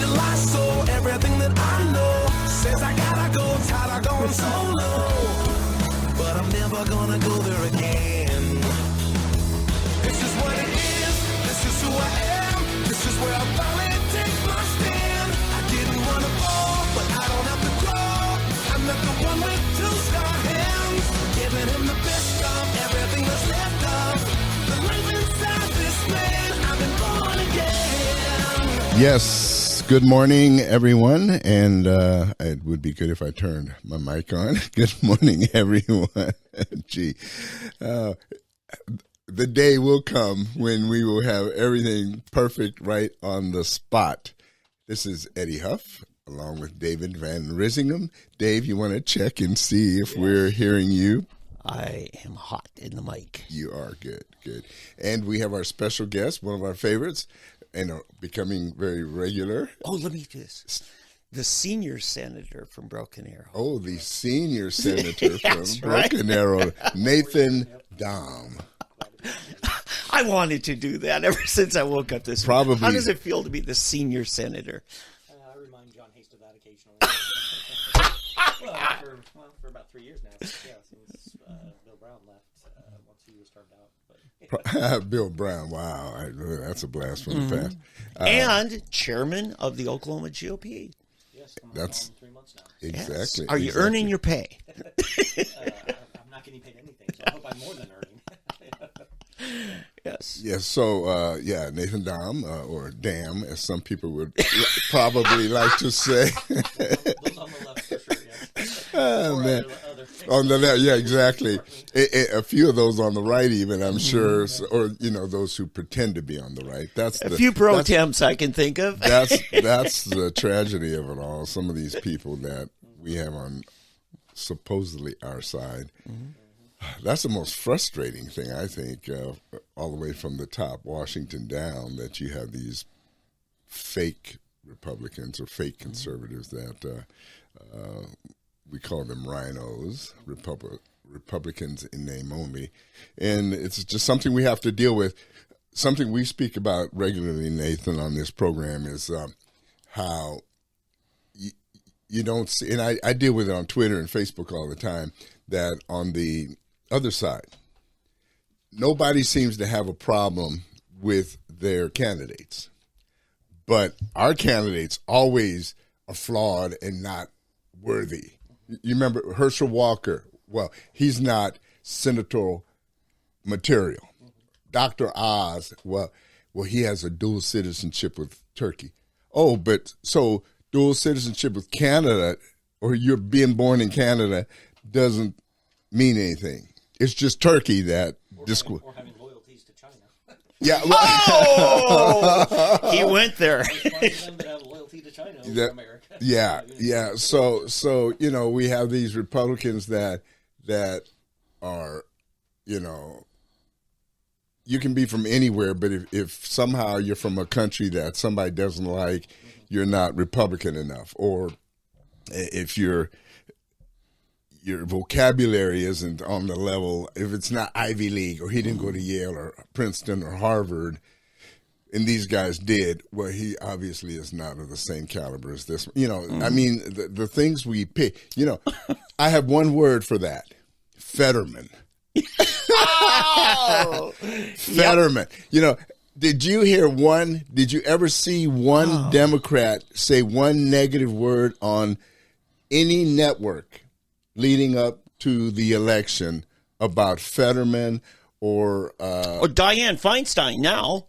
a lie, so everything that I know says I gotta go, tired of going solo. But I'm never gonna go there again. This is what it is, this is who I am, this is where I finally take my stand. I didn't want to fall, but I don't have to crawl. I'm not the one with two star hands, giving him the best of everything that's left of the life inside this man. I've been born again. Yes, good morning, everyone, and it would be good if I turned my mic on. Good morning, everyone. Gee, the day will come when we will have everything perfect right on the spot. This is Eddie Huff, along with David Van Risingham. Dave, you want to check and see if we're hearing you? I am hot in the mic. You are good. And we have our special guest, one of our favorites, and becoming very regular. Oh, let me do this. The senior senator from Broken Arrow. Oh, the senior senator from That's Broken Arrow, Nathan Dahm. I wanted to do that ever since I woke up this Probably. morning. How does it feel to be the senior senator? I remind John Hayes of that occasionally. For about 3 years now. Since Bill Brown left once he was started out. But Bill Brown, wow. That's a blast from the past. And chairman of the Oklahoma GOP. yes, That's- on 3 months now. Yes. Exactly. Are you earning your pay? I'm not getting paid anything, so I hope I'm more than earning. Yes. Yes, so, Nathan Dahm, or Dam, as some people would probably like to say. Those on the left for sure, yes. Oh, man. Other On the left, yeah, exactly. A few of those on the right, even, I'm sure, or, those who pretend to be on the right. That's A few pro temps I can think of. That's the tragedy of it all. Some of these people that we have on supposedly our side. That's the most frustrating thing, I think, all the way from the top, Washington down, that you have these fake Republicans or fake conservatives that we call them rhinos, Republicans in name only. And it's just something we have to deal with. Something we speak about regularly, Nathan, on this program is how you don't see, and I deal with it on Twitter and Facebook all the time, that on the other side, nobody seems to have a problem with their candidates. But our candidates always are flawed and not worthy. You remember Herschel Walker? Well, he's not senatorial material. Dr. Oz, well, he has a dual citizenship with Turkey. Oh, but so dual citizenship with Canada, or you're being born in Canada, doesn't mean anything. It's just Turkey that or having loyalties to China. Yeah. Oh, he went there. There's them that have loyalty to China over America. Yeah. So we have these Republicans that are, you can be from anywhere, but if somehow you're from a country that somebody doesn't like, you're not Republican enough. Or if your vocabulary isn't on the level, if it's not Ivy League, or he didn't go to Yale or Princeton or Harvard, and these guys did, well, he obviously is not of the same caliber as this one. I mean, the things we pick, I have one word for that: Fetterman. Oh, Fetterman. Did you ever see one Democrat say one negative word on any network leading up to the election about Fetterman or Dianne Feinstein now?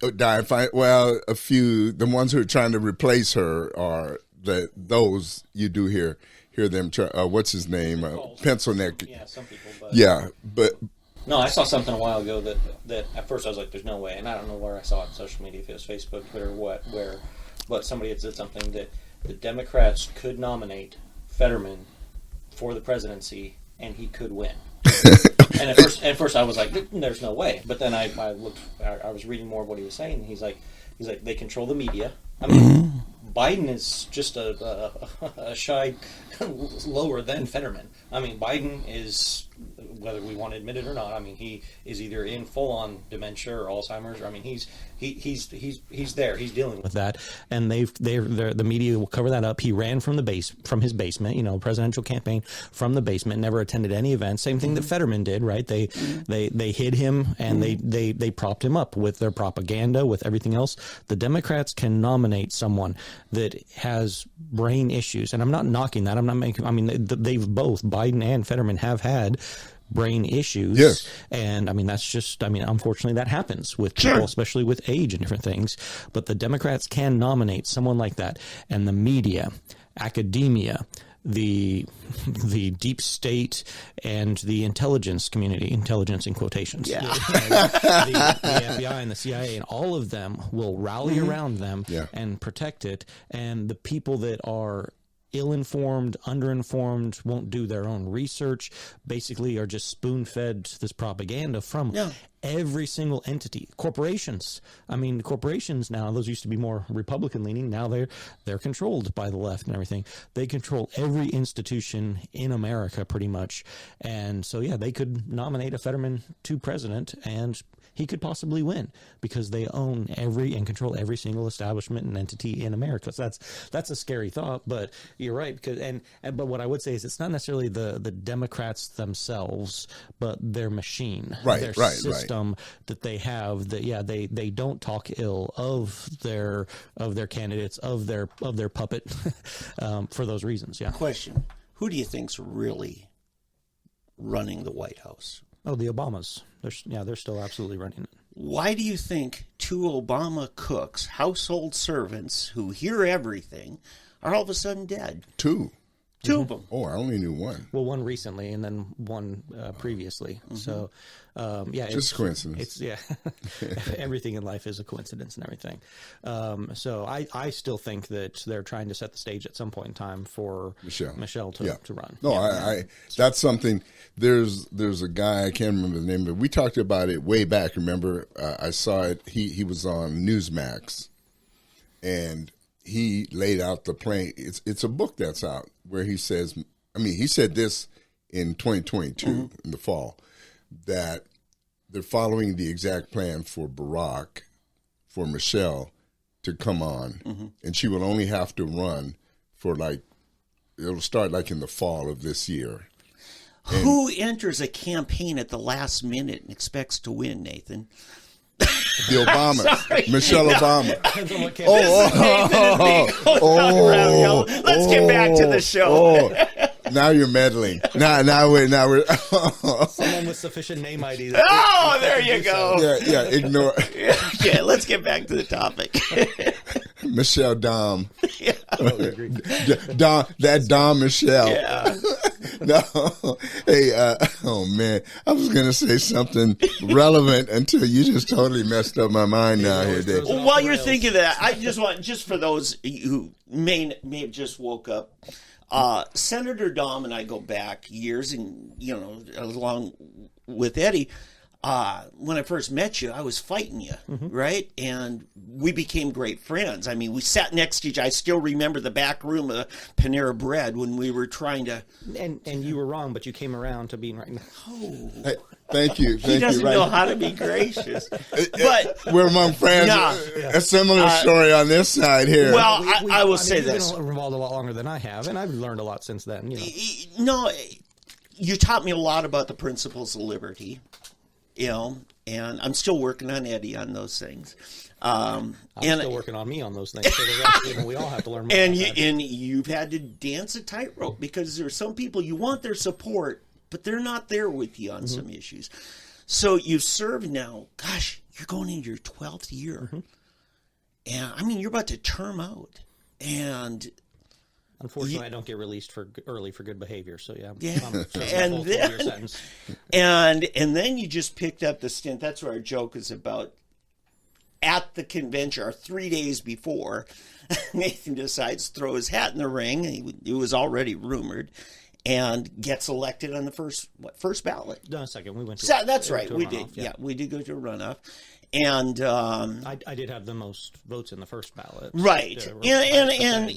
Well, a few. The ones who are trying to replace her are those you do hear them. What's his name? Pencil neck. Yeah, some people. But But no, I saw something a while ago that at first I was like, "There's no way," and I don't know where I saw it on social media, if it was Facebook, Twitter, but somebody had said something that the Democrats could nominate Fetterman for the presidency and he could win. And at first I was like, "There's no way," but then I looked, I was reading more of what he was saying. And he's like, they control the media. I mean, Biden is just a shy lower than Fetterman. I mean, Biden is whether we want to admit it or not. I mean, he is either in full-on dementia or Alzheimer's. I mean, he's there. He's dealing with that, and the media will cover that up. He ran from his basement, you know, presidential campaign from the basement. Never attended any events. Same thing that Fetterman did, right? They hid him and they propped him up with their propaganda, with everything else. The Democrats can nominate someone that has brain issues, and I'm not knocking that. I'm not making. I mean, they've both, Biden and Fetterman, have had brain issues. Yes. And I mean, that's just, I mean, unfortunately that happens with people, especially with age and different things. But the Democrats can nominate someone like that. And the media, academia, the deep state, and the intelligence community, intelligence in quotations, the FBI and the CIA, and all of them will rally around them and protect it. And the people that are ill-informed, underinformed, won't do their own research, basically are just spoon-fed this propaganda from every single entity. Corporations. I mean, corporations now, those used to be more Republican-leaning. Now they're controlled by the left and everything. They control every institution in America pretty much. And so, yeah, they could nominate a Fetterman to president, and he could possibly win because they own and control every single establishment and entity in America. So that's a scary thought, but you're right. But what I would say is it's not necessarily the Democrats themselves, but their machine, their system that they have. That they don't talk ill of their candidates, of their puppet, for those reasons. Yeah. Question: who do you think's really running the White House? Oh, the Obamas. They're still absolutely running it. Why do you think two Obama cooks, household servants who hear everything, are all of a sudden dead? Two of them. Oh, I only knew one. Well, one recently and then one previously. So, just coincidence. Everything in life is a coincidence and everything. So I still think that they're trying to set the stage at some point in time for Michelle to run. No, I that's something. There's a guy, I can't remember the name, but we talked about it way back. Remember, I saw it. He was on Newsmax, and he laid out the plan. It's a book that's out where he says, I mean, he said this in 2022 in the fall, that they're following the exact plan for Barack, for Michelle to come on, and she will only have to run for it'll start in the fall of this year. And who enters a campaign at the last minute and expects to win, Nathan? The Obama, Michelle Obama. Let's get back to the show. Now you're meddling. Now we're. Someone with sufficient name ID. There you go. Yeah. Ignore. Yeah, let's get back to the topic. Michelle Dahm. Yeah. Dahm Michelle. Yeah. No. Hey, oh man, I was gonna say something relevant until you just totally messed up my mind now here, Dave. While you're thinking that, I just for those who may have just woke up, Senator Dahm and I go back years, and along with Eddie. When I first met you, I was fighting you, right? And we became great friends. I mean, we sat next to each other. I still remember the back room of Panera Bread when we were trying to... And you were wrong, but you came around to being right now. Oh. Hey, thank you. He doesn't know how to be gracious. But we're among friends. A similar story on this side here. Well, I will say this. You've been involved a lot longer than I have, and I've learned a lot since then. No, you taught me a lot about the principles of liberty. And I'm still working on Eddie on those things. I'm still working on me on those things. So we all have to learn more. And you've had to dance a tightrope because there are some people you want their support, but they're not there with you on some issues. So you've served now. Gosh, you're going into your 12th year, and I mean you're about to term out. And unfortunately, I don't get released early for good behavior. So yeah. And then you just picked up the stint. That's what our joke is about. At the convention, or 3 days before, Nathan decides to throw his hat in the ring. It was already rumored, and gets elected on the first ballot. No, second. We went to. That's right. We did. Yeah, we did go to a runoff, And I did have the most votes in the first ballot. right, And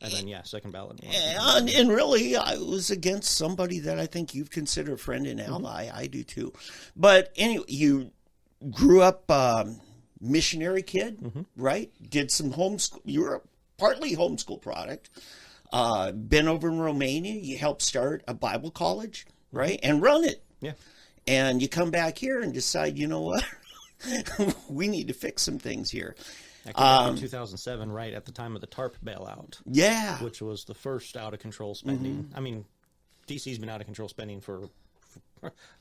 then second ballot. and really, I was against somebody that I think you've considered a friend and ally. I do too. But anyway, you grew up missionary kid, right? Did some homeschool. You were a partly homeschool product. Been over in Romania. You helped start a Bible college, right? And run it. Yeah. And you come back here and decide, you know what? We need to fix some things here. I came back in 2007, right at the time of the TARP bailout. Yeah. Which was the first out-of-control spending. I mean, D.C.'s been out-of-control spending for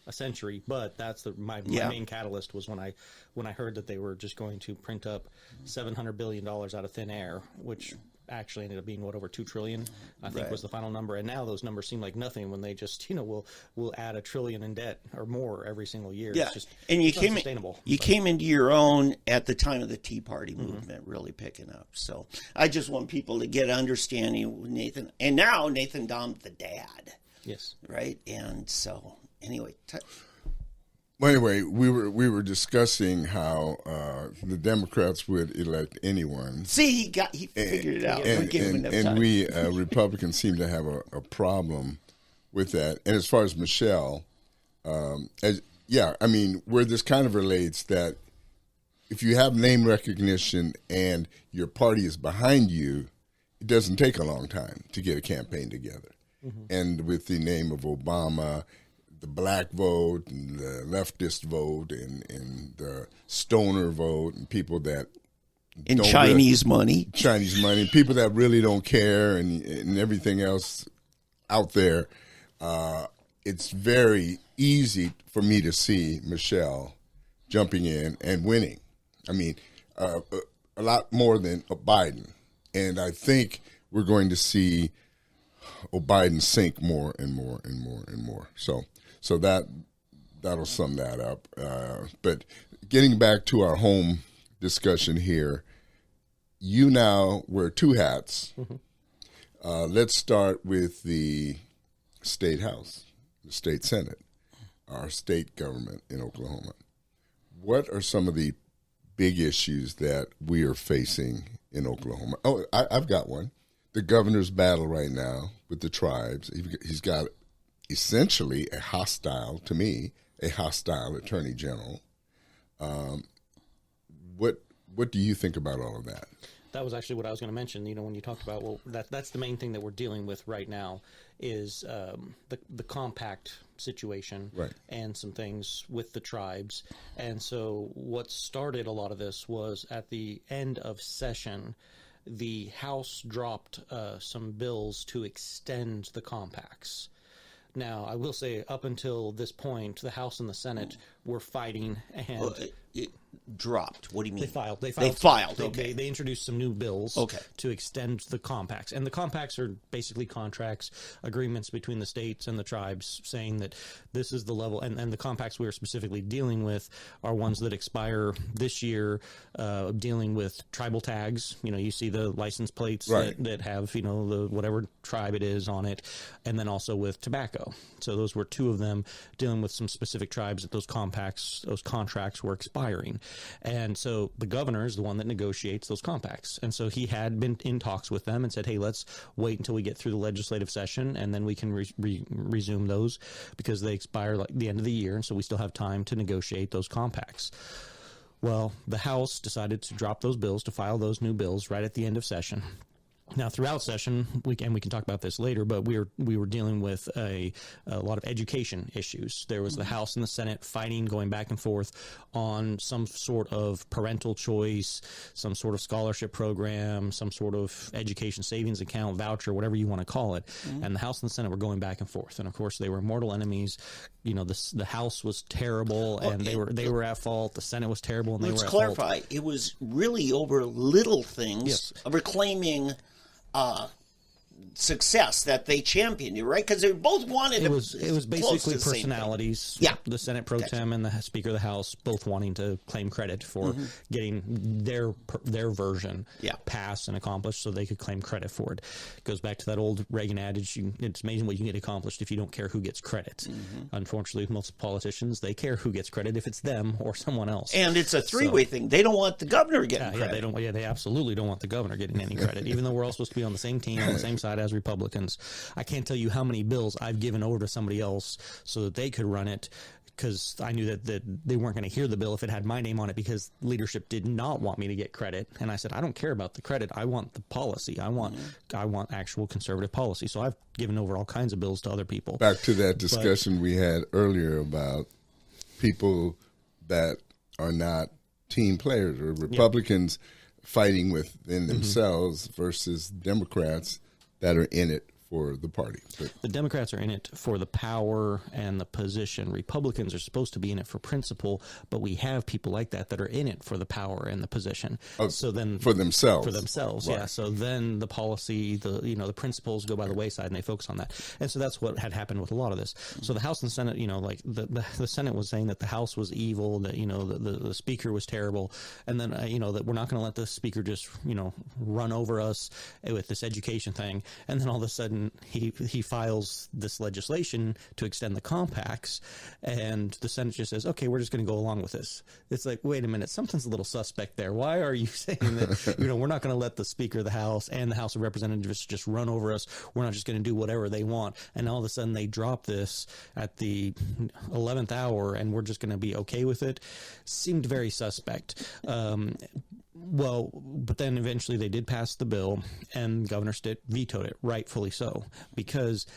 a century, but that's my main catalyst was when I heard that they were just going to print up $700 billion out of thin air, which actually ended up being over $2 trillion, I think was the final number. And now those numbers seem like nothing when they just will add $1 trillion in debt or more every single year. Yeah, it's just, and you came into your own at the time of the Tea Party movement really picking up. So I just want people to get understanding of Nathan, and now Nathan Dahm, the dad. Yes. Right, and so anyway. Well, anyway, we were discussing how the Democrats would elect anyone. See, he figured it out. And we Republicans seem to have a problem with that. And as far as Michelle, where this kind of relates that if you have name recognition and your party is behind you, it doesn't take a long time to get a campaign together. And with the name of Obama, the black vote and the leftist vote and the stoner vote and people that Chinese money, people that really don't care and everything else out there, it's very easy for me to see Michelle jumping in and winning. I mean, a lot more than Biden. And I think we're going to see Biden sink more and more and more and more. So that'll sum that up. But getting back to our home discussion here, you now wear two hats. Let's start with the state house, the state senate, our state government in Oklahoma. What are some of the big issues that we are facing in Oklahoma? Oh, I've got one. The governor's battle right now with the tribes. He's got essentially a hostile attorney general. What do you think about all of that? That was actually what I was going to mention. When you talked about, that's the main thing that we're dealing with right now is the compact situation, right, and some things with the tribes. And so what started a lot of this was at the end of session, the House dropped some bills to extend the compacts. Now, I will say, up until this point, the House and the Senate were fighting, and it dropped. What do you mean? They filed. Okay. They introduced some new bills to extend the compacts, and the compacts are basically contracts, agreements between the states and the tribes, saying that this is the level. And the compacts we are specifically dealing with are ones that expire this year, dealing with tribal tags. You see the license plates that have the whatever tribe it is on it, and then also with tobacco. So those were two of them dealing with some specific tribes that those contracts were expiring. And so the governor is the one that negotiates those compacts. And so he had been in talks with them and said, hey, let's wait until we get through the legislative session and then we can resume those because they expire like the end of the year. And so we still have time to negotiate those compacts. Well, the House decided to drop those bills, to file those new bills right at the end of session. Now, throughout session, we can talk about this later, but we were dealing with a lot of education issues. There was the House and the Senate fighting, going back and forth on some sort of parental choice, some sort of scholarship program, some sort of education savings account, voucher, whatever you want to call it. And the House and the Senate were going back and forth. And, of course, they were mortal enemies. The House was terrible, and they were at fault. The Senate was terrible, and they were at fault. Let's clarify. It was really over little things, reclaiming success that they championed, right? Because they both wanted it was basically personalities. Yeah, the Senate Pro Tem and the Speaker of the House both wanting to claim credit for getting their version passed and accomplished, so they could claim credit for it. It goes back to that old Reagan adage: it's amazing what you can get accomplished if you don't care who gets credit. Unfortunately, most politicians, they care who gets credit if it's them or someone else. And it's a three-way thing. They don't want the governor getting credit. They absolutely don't want the governor getting any credit, even though we're all supposed to be on the same team, on the same side as Republicans. I can't tell you how many bills I've given over to somebody else so that they could run it, because I knew that they weren't going to hear the bill if it had my name on it, because leadership did not want me to get credit. And I said, I don't care about the credit. I want the policy. I want actual conservative policy. So I've given over all kinds of bills to other people. Back to that discussion we had earlier about people that are not team players, or Republicans fighting within themselves versus Democrats that are in it for the party. But the Democrats are in it for the power and the position. Republicans are supposed to be in it for principle, but we have people like that are in it for the power and the position. So then for themselves. Right. Yeah. So then the policy, the principles go by the wayside, and they focus on that. And so that's what had happened with a lot of this. So the House and Senate, like the Senate was saying that the House was evil, that the Speaker was terrible, and then that we're not going to let the Speaker just run over us with this education thing, and then all of a sudden he files this legislation to extend the compacts, and the Senate just says, okay, we're just going to go along with this. It's like, wait a minute, something's a little suspect there. Why are you saying that we're not going to let the Speaker of the House and the House of Representatives just run over us? We're not just going to do whatever they want. And all of a sudden they drop this at the 11th hour, and we're just going to be okay with it. Seemed very suspect. Well, but then eventually they did pass the bill, and Governor Stitt vetoed it, rightfully so, because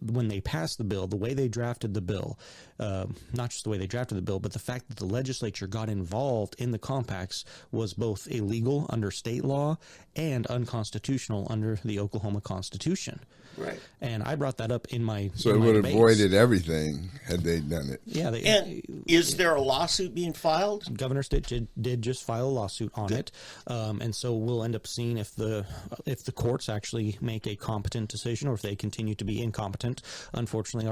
when they passed the bill, the way they drafted the bill, not just the way they drafted the bill, but the fact that the legislature got involved in the compacts was both illegal under state law and unconstitutional under the Oklahoma Constitution. Right. And I brought that up in my So it would have avoided everything had they done it. Yeah. And is there a lawsuit being filed? Governor Stitt did just file a lawsuit on it, and so we'll end up seeing if the courts actually make a competent decision, or if they continue to be incompetent. Unfortunately,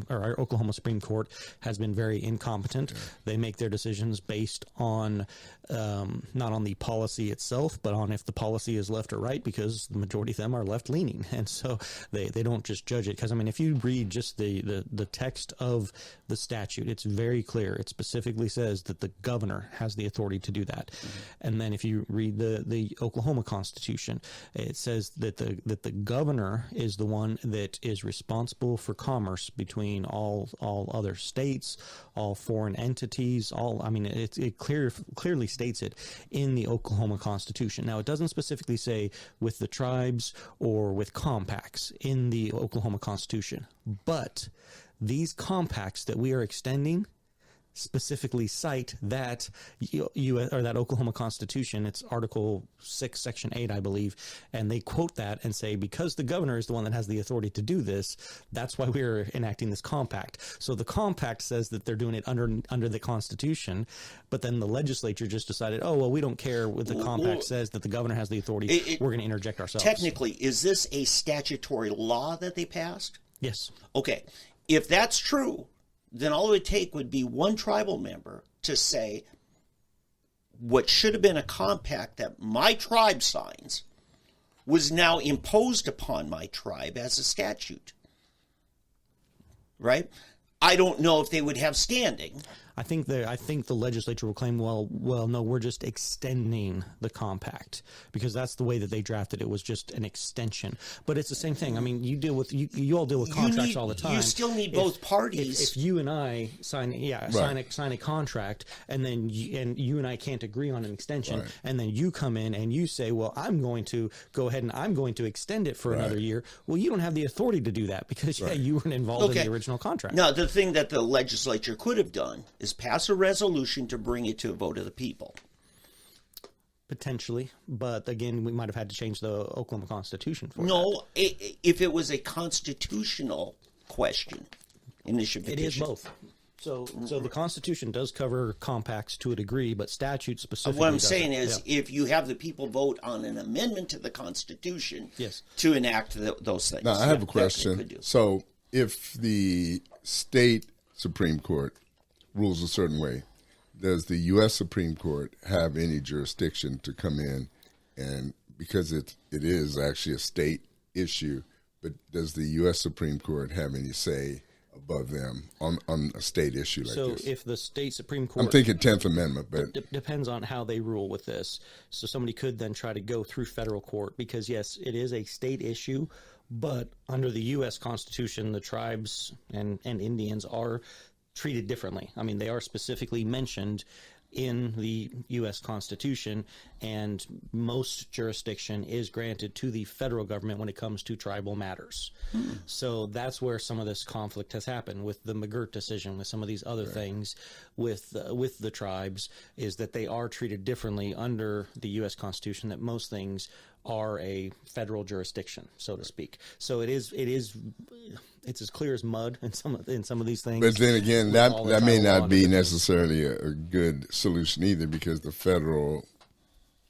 our Oklahoma Supreme Court has been very incompetent. They make their decisions based on not on the policy itself, but on if the policy is left or right, because the majority of them are left leaning, and so they don't just judge it. Because if you read just the text of the statute, it's very clear. It specifically says that the governor has the authority to do that. And then if you read the Oklahoma Constitution, it says that the governor is the one that is responsible for commerce between all other states, all foreign entities, it clearly states it in the Oklahoma Constitution. Now, it doesn't specifically say with the tribes or with compacts in the Oklahoma Constitution, but these compacts that we are extending specifically cite that that Oklahoma Constitution. It's Article 6, Section 8, I believe, and they quote that and say, because the governor is the one that has the authority to do this, that's why we're enacting this compact. So the compact says that they're doing it under the Constitution, but then the legislature just decided, oh, well, we don't care what the compact says, that the governor has the authority. We're going to interject ourselves. Technically, is this a statutory law that they passed? Yes. Okay. If that's true, then all it would take would be one tribal member to say what should have been a compact that my tribe signs was now imposed upon my tribe as a statute. Right? I don't know if they would have standing. I think the legislature will claim, well, no, we're just extending the compact, because that's the way that they drafted it, was just an extension. But it's the same thing. You all deal with contracts all the time. You still need both parties. If you and I sign a contract, and then you and I can't agree on an extension, and then you come in and you say, well, I'm going to go ahead and I'm going to extend it for another year. Well, you don't have the authority to do that, because you weren't involved in the original contract. Now, the thing that the legislature could have done is pass a resolution to bring it to a vote of the people. Potentially, but again, we might have had to change the Oklahoma Constitution for that. If it was a constitutional question, initiative petition. It is both. So the Constitution does cover compacts to a degree, but statute specifically What I'm doesn't. saying is, if you have the people vote on an amendment to the Constitution Yes. to enact those things. Now, I have a that they question. could do. So, if the state Supreme Court rules a certain way, does the U.S. Supreme Court have any jurisdiction to come in and, because it is actually a state issue, but does the U.S. Supreme Court have any say above them on a state issue like So this? if the state Supreme Court... I'm thinking 10th Amendment, but... Depends on how they rule with this. So somebody could then try to go through federal court because, yes, it is a state issue, but under the U.S. Constitution, the tribes and Indians are treated differently. I mean, they are specifically mentioned in the U.S. Constitution, and most jurisdiction is granted to the federal government when it comes to tribal matters. So that's where some of this conflict has happened with the McGirt decision, with some of these other things with the tribes, is that they are treated differently under the U.S. Constitution, that most things are a federal jurisdiction, so to speak. So it's as clear as mud in some of these things. But then again, with all the that may tribal law not be differences. necessarily a good solution either, because the federal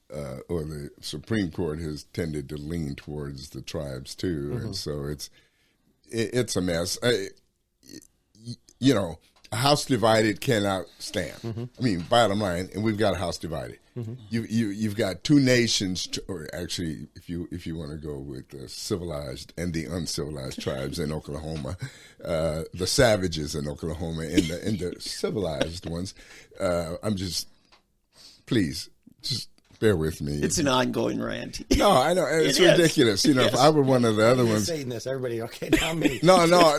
or the Supreme Court has tended to lean towards the tribes too, and so it's a mess. A house divided cannot stand. I mean, bottom line, and we've got a house divided. You've got two nations, or actually, if you want to go with the civilized and the uncivilized tribes in Oklahoma, the savages in Oklahoma and the civilized ones. Please bear with me. It's an ongoing rant. No, I know it's It is. ridiculous. If I were one of the other ones, Saying this, everybody, okay, not me. No, I know.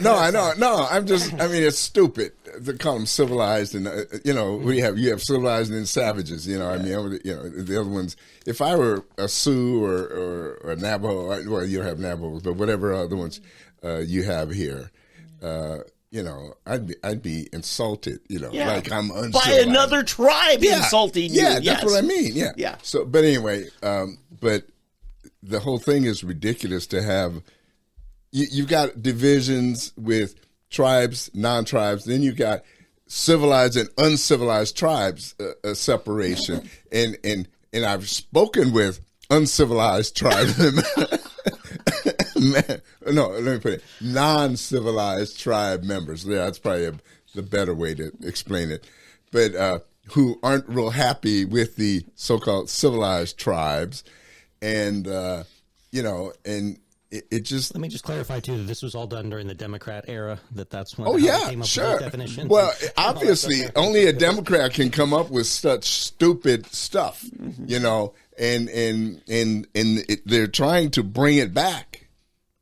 No, I mean, it's stupid to call them civilized, and you have civilized and then savages. The other ones. If I were a Sioux or a Navajo, well, you don't have Navajos, but whatever other ones you have here, I'd be insulted. Like I'm uncivilized by another tribe insulting you. Yeah, Yes. that's what I mean. Yeah, Yeah. So, but anyway, but the whole thing is ridiculous to have. You've got divisions with tribes, non-tribes. Then you got civilized and uncivilized tribes separation. And I've spoken with uncivilized tribes. No, let me put it. Non-civilized tribe members. Yeah, that's probably the better way to explain it. But who aren't real happy with the so-called civilized tribes, and and it just. Let me just clarify too that this was all done during the Democrat era. That's when Oh they yeah, came up sure. with those definitions. Well, obviously, only a Democrat can come up with such stupid stuff, and they're trying to bring it back,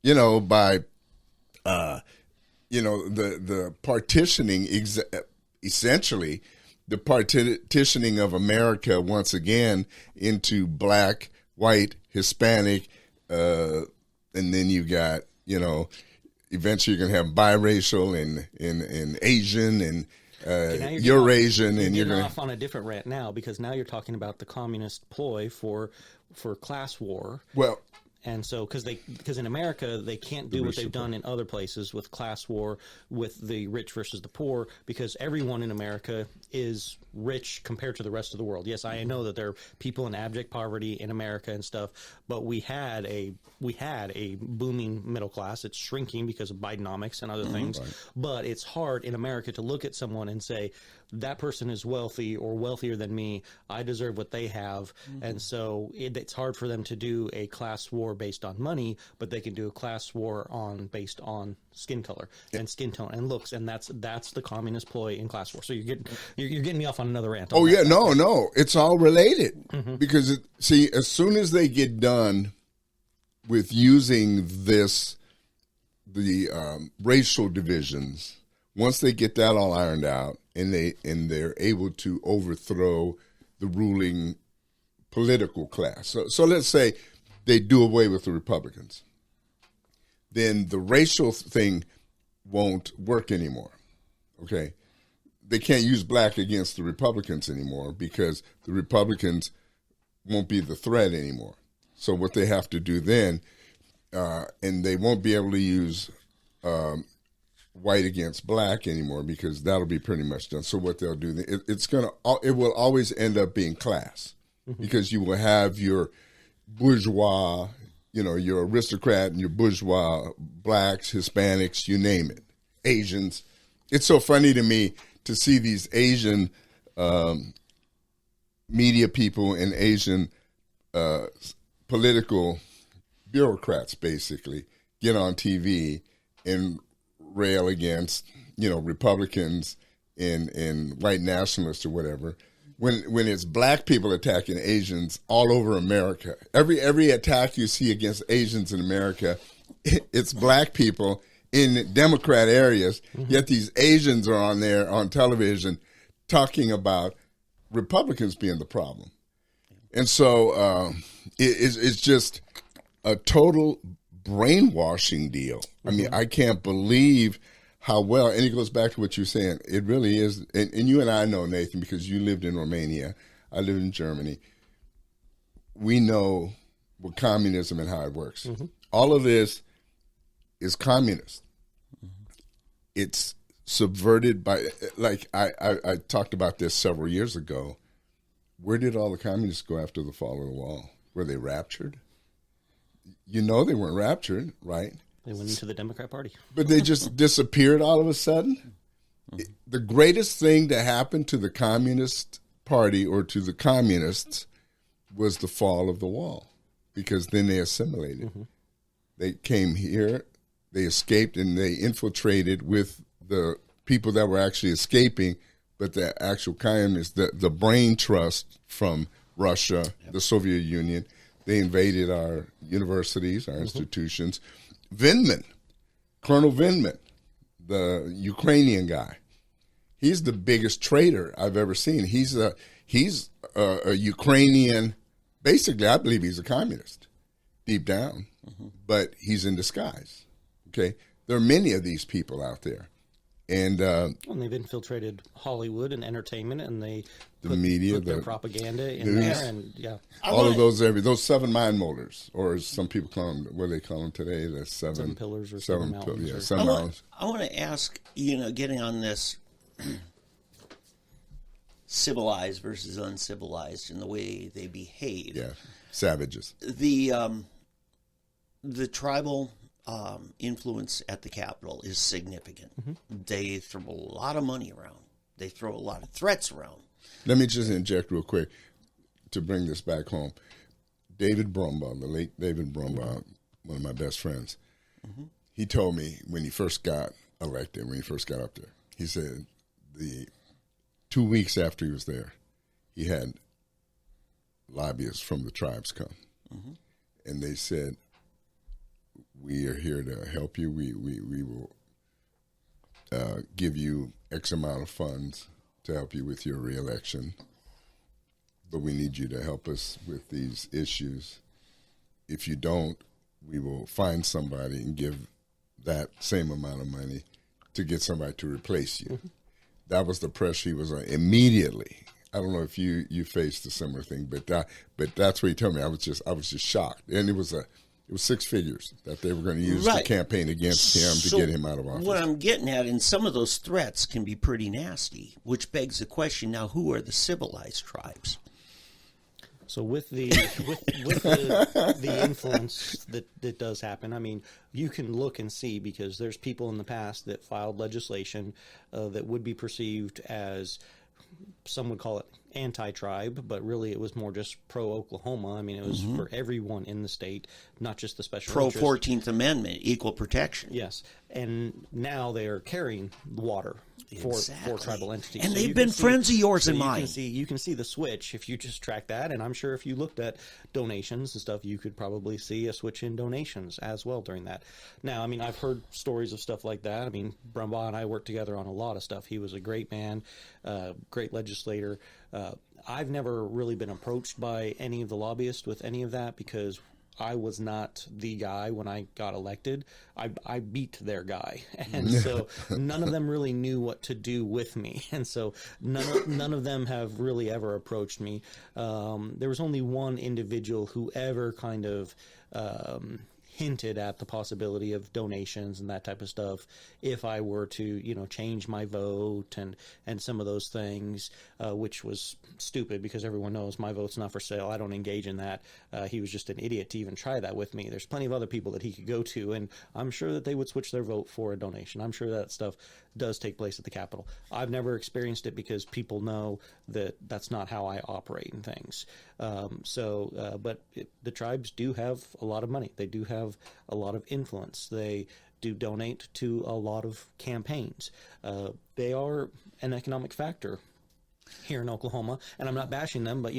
by, the partitioning, essentially, the partitioning of America once again into black, white, Hispanic, and then you got, eventually you're going to have biracial and Asian and Eurasian, and you're getting going off on a different rant now because now you're talking about the communist ploy for class war. Well, And so, because in America they can't do what they've done in other places with class war, with the rich versus the poor, because everyone in America is rich compared to the rest of the world. Yes, I know that there are people in abject poverty in America and stuff, but we had a booming middle class. It's shrinking because of Bidenomics and other things, but it's hard in America to look at someone and say, that person is wealthy or wealthier than me. I deserve what they have. And so it's hard for them to do a class war based on money, but they can do a class war based on skin color and skin tone and looks. And that's the communist ploy in class war. So you're getting me off on another rant. oh yeah, no, it's all related because as soon as they get done with using the racial divisions, once they get that all ironed out, and they're able to overthrow the ruling political class. So let's say they do away with the Republicans. Then the racial thing won't work anymore. Okay? They can't use black against the Republicans anymore because the Republicans won't be the threat anymore. So what they have to do then, and they won't be able to use white against black anymore because that'll be pretty much done. So what they'll do, it will always end up being class because you will have your bourgeois, your aristocrat and your bourgeois, blacks, Hispanics, you name it, Asians. It's so funny to me to see these Asian media people and Asian political bureaucrats basically get on TV and rail against, Republicans and white nationalists or whatever. When it's black people attacking Asians all over America, every attack you see against Asians in America, it's black people in Democrat areas. Yet these Asians are on there on television talking about Republicans being the problem, and so it's just a total brainwashing deal. I mean, I can't believe how well, and it goes back to what you're saying. It really is, and you and I know, Nathan, because you lived in Romania, I lived in Germany. We know what communism and how it works. All of this is communist. It's subverted by, like I talked about this several years ago. Where did all the communists go after the fall of the wall? Were they raptured? They weren't raptured, right? They went into the Democrat Party. But they just disappeared all of a sudden? The greatest thing to happen to the Communist Party or to the communists was the fall of the wall, because then they assimilated. They came here, they escaped, and they infiltrated with the people that were actually escaping, but the actual communists, the brain trust from Russia, the Soviet Union, they invaded our universities, our institutions. Colonel Vindman, the Ukrainian guy, he's the biggest traitor I've ever seen. He's a Ukrainian, basically I believe he's a communist deep down, but he's in disguise. Okay, there are many of these people out there. And they've infiltrated Hollywood and entertainment, and the media, put their propaganda in news, there, and all of those 7 mind molders, or as some people call them, what do they call them today? The 7 pillars or 7 mountains. Yeah, 7 mountains. I want to ask, getting on this civilized versus uncivilized and the way they behave. Yeah, savages. The tribal influence at the Capitol is significant. They throw a lot of money around. They throw a lot of threats around. Let me just inject real quick to bring this back home. David Brumbaugh, the late David Brumbaugh, one of my best friends, he told me when he first got elected, when he first got up there, he said the 2 weeks after he was there, he had lobbyists from the tribes come. And they said, we are here to help you. We will give you X amount of funds to help you with your reelection, but we need you to help us with these issues. If you don't, we will find somebody and give that same amount of money to get somebody to replace you. That was the pressure he was on immediately. I don't know if you faced a similar thing, but that's what he told me. I was just shocked, and it was 6 figures that they were going to use to campaign against him to get him out of office. What I'm getting at, and some of those threats can be pretty nasty, which begs the question: now, who are the civilized tribes? So with the influence that does happen, I mean, you can look and see, because there's people in the past that filed legislation that would be perceived as, some would call it anti-tribe, but really it was more just pro-Oklahoma. I mean, it was for everyone in the state, not just the special interest. Pro-14th Amendment, equal protection. Yes, and now they are carrying water for tribal entities. And they've been friends of yours and mine. You can see the switch if you just track that, and I'm sure if you looked at donations and stuff, you could probably see a switch in donations as well during that. Now, I mean, I've heard stories of stuff like that. I mean, Brumbaugh and I worked together on a lot of stuff. He was a great man, great legislator. I've never really been approached by any of the lobbyists with any of that, because I was not the guy when I got elected. I beat their guy, and so none of them really knew what to do with me, and so none of them have really ever approached me. There was only one individual who ever kind of hinted at the possibility of donations and that type of stuff if I were to, change my vote and some of those things, which was stupid because everyone knows my vote's not for sale. I don't engage in that. He was just an idiot to even try that with me. There's plenty of other people that he could go to, and I'm sure that they would switch their vote for a donation. I'm sure that stuff does take place at the Capitol. I've never experienced it because people know that that's not how I operate in things. But the tribes do have a lot of money. They do have a lot of influence. They do donate to a lot of campaigns. They are an economic factor here in Oklahoma, and I'm not bashing them, but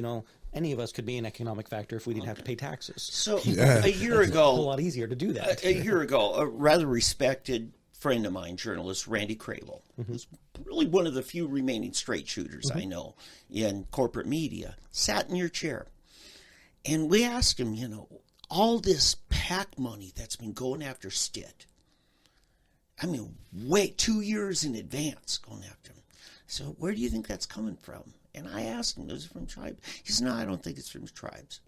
any of us could be an economic factor if we didn't have to pay taxes. So a year ago, a lot easier to do that. A year ago, a rather respected friend of mine, journalist Randy Crable, who's really one of the few remaining straight shooters I know in corporate media, sat in your chair. And we asked him, all this PAC money that's been going after Stitt, I mean, wait, 2 years in advance going after him. So where do you think that's coming from? And I asked him, is it from tribes? He said, no, I don't think it's from tribes.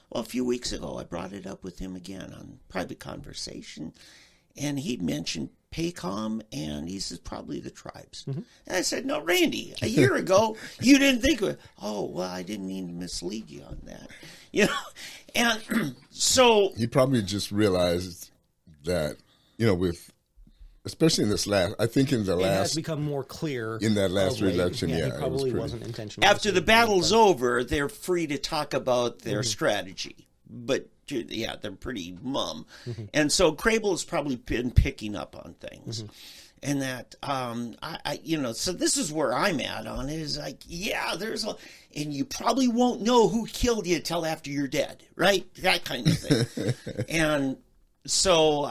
Well, a few weeks ago, I brought it up with him again on private conversation, and he mentioned Paycom, and he says, probably the tribes. And I said, no, Randy, a year ago, you didn't think of it. Oh, well, I didn't mean to mislead you on that. And so... He probably just realized that, especially in this last, I think in the it last... has become more clear. In that last election, He it probably was wasn't intentional. After the battle's over, they're free to talk about their strategy. But, yeah, they're pretty mum. And so Crable has probably been picking up on things. And that, so this is where I'm at on it, is like, yeah, and you probably won't know who killed you till after you're dead, right? That kind of thing. And so,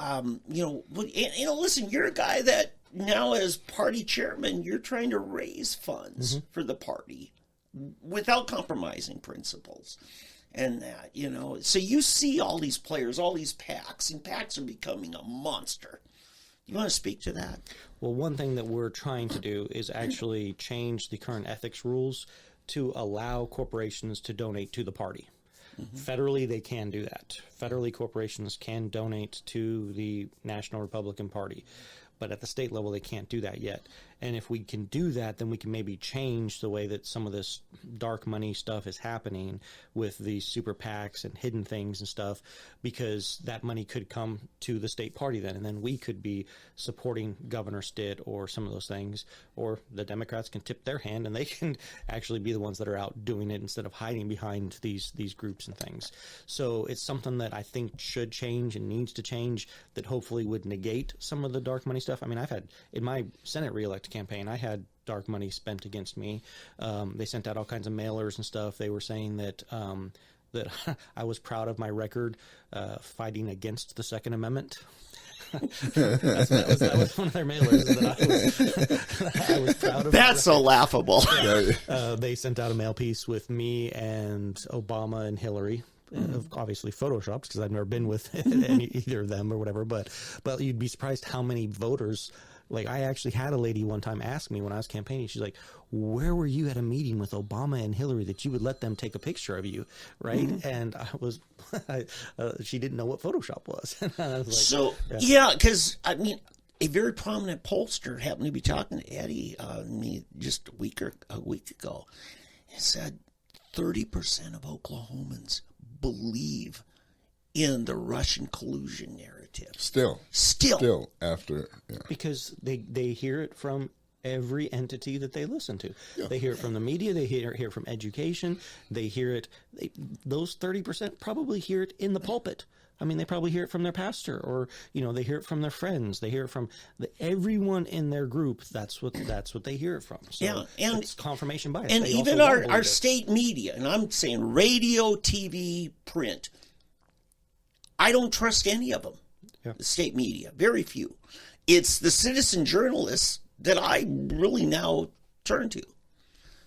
listen, you're a guy that now as party chairman, you're trying to raise funds for the party without compromising principles. And that, so you see all these players, all these PACs, and PACs are becoming a monster. You want to speak to that? Well, one thing that we're trying to do is actually change the current ethics rules to allow corporations to donate to the party. Federally, they can do that. Federally, corporations can donate to the National Republican Party. But at the state level, they can't do that yet. And if we can do that, then we can maybe change the way that some of this dark money stuff is happening with these super PACs and hidden things and stuff, because that money could come to the state party then, and then we could be supporting Governor Stitt or some of those things, or the Democrats can tip their hand and they can actually be the ones that are out doing it instead of hiding behind these groups and things. So it's something that I think should change and needs to change, that hopefully would negate some of the dark money stuff. I mean, I've had, in my Senate reelect campaign, I had dark money spent against me. They sent out all kinds of mailers and stuff. They were saying that I was proud of my record fighting against the Second Amendment. that was one of their mailers that I was proud of. That's so laughable. They sent out a mail piece with me and Obama and Hillary. Obviously photoshopped, because I've never been with either of them or whatever, but you'd be surprised how many voters. Like, I actually had a lady one time ask me when I was campaigning, she's like, where were you at a meeting with Obama and Hillary that you would let them take a picture of you, right? And I was, she didn't know what Photoshop was. I was like, so, yeah, because, I mean, a very prominent pollster happened to be talking to Eddie me just a week ago. He said 30% of Oklahomans believe in the Russian collusion narrative. Still after. Yeah. Because they hear it from every entity that they listen to. Yeah. They hear it from the media. They hear it from education. They hear it. Those 30% probably hear it in the pulpit. I mean, they probably hear it from their pastor, or they hear it from their friends. They hear it from everyone in their group. That's what they hear it from. So yeah, and it's confirmation bias. And they even also our state media, and I'm saying radio, TV, print. I don't trust any of them. Yeah. The state media, very few. It's the citizen journalists that I really now turn to.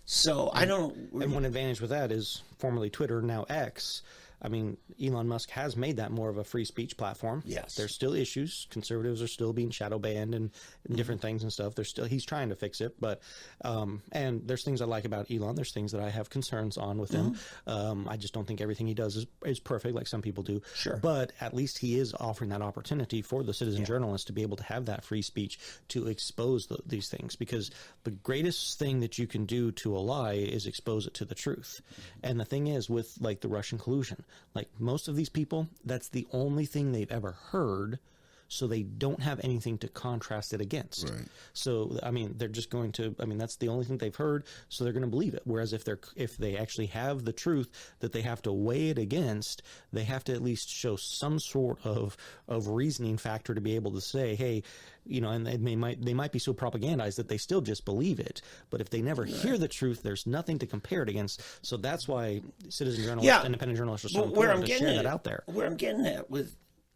So I don't. And one advantage with that is formerly Twitter, now X. I mean, Elon Musk has made that more of a free speech platform. Yes. There's still issues. Conservatives are still being shadow banned and different things and stuff. He's trying to fix it, but and there's things I like about Elon. There's things that I have concerns on with him. I just don't think everything he does is perfect, like some people do. Sure. But at least he is offering that opportunity for the citizen journalist to be able to have that free speech to expose these things, because the greatest thing that you can do to a lie is expose it to the truth. And the thing is, with like the Russian collusion, like most of these people, that's the only thing they've ever heard, so they don't have anything to contrast it against. Right. So, I mean, they're just going to, I mean, that's the only thing they've heard, so they're going to believe it. Whereas if they actually have the truth that they have to weigh it against, they have to at least show some sort of reasoning factor to be able to say, hey, you know, and they might be so propagandized that they still just believe it. But if they never hear the truth, there's nothing to compare it against. So that's why citizen journalists, independent journalists are so important to share that out there. Where I'm getting at with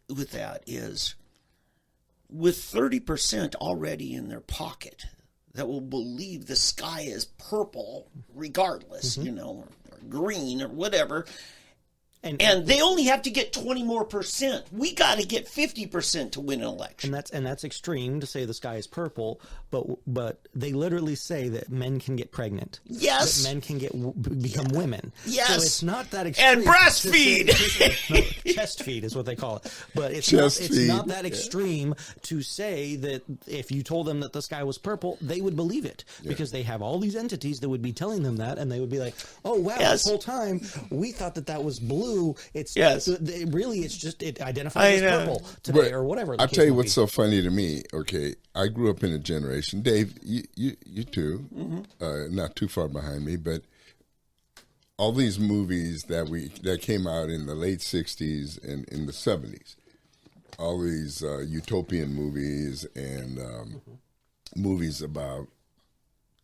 that is, with 30% already in their pocket that will believe the sky is purple regardless, you know, or green or whatever, and they only have to get 20 more %. We got to get 50% to win an election. And that's extreme to say the sky is purple, but they literally say that men can get pregnant. Yes. That men can become women. Yes. So it's not that extreme. And breastfeed. No, chest feed is what they call it. But it's not that extreme to say that if you told them that the sky was purple, they would believe it, because they have all these entities that would be telling them that, and they would be like, oh, wow, this whole time we thought that was blue. It's really, it's just, it identifies as purple today, or whatever. I'll tell you what's so funny to me. Okay, I grew up in a generation. Dave, you too, not too far behind me, but all these movies that came out in the late '60s and in the '70s, all these utopian movies and movies about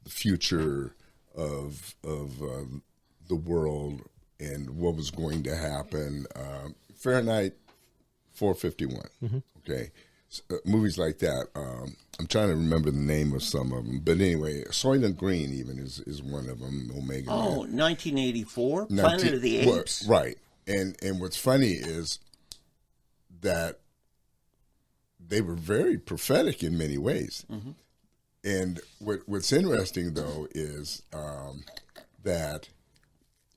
the future of the world and what was going to happen. Fahrenheit 451. Okay, movies like that. I'm trying to remember the name of some of them, but anyway, Soylent Green even is one of them. Omega. Oh, 1984, Planet of the Apes. Right, and what's funny is that they were very prophetic in many ways. And what's interesting though is that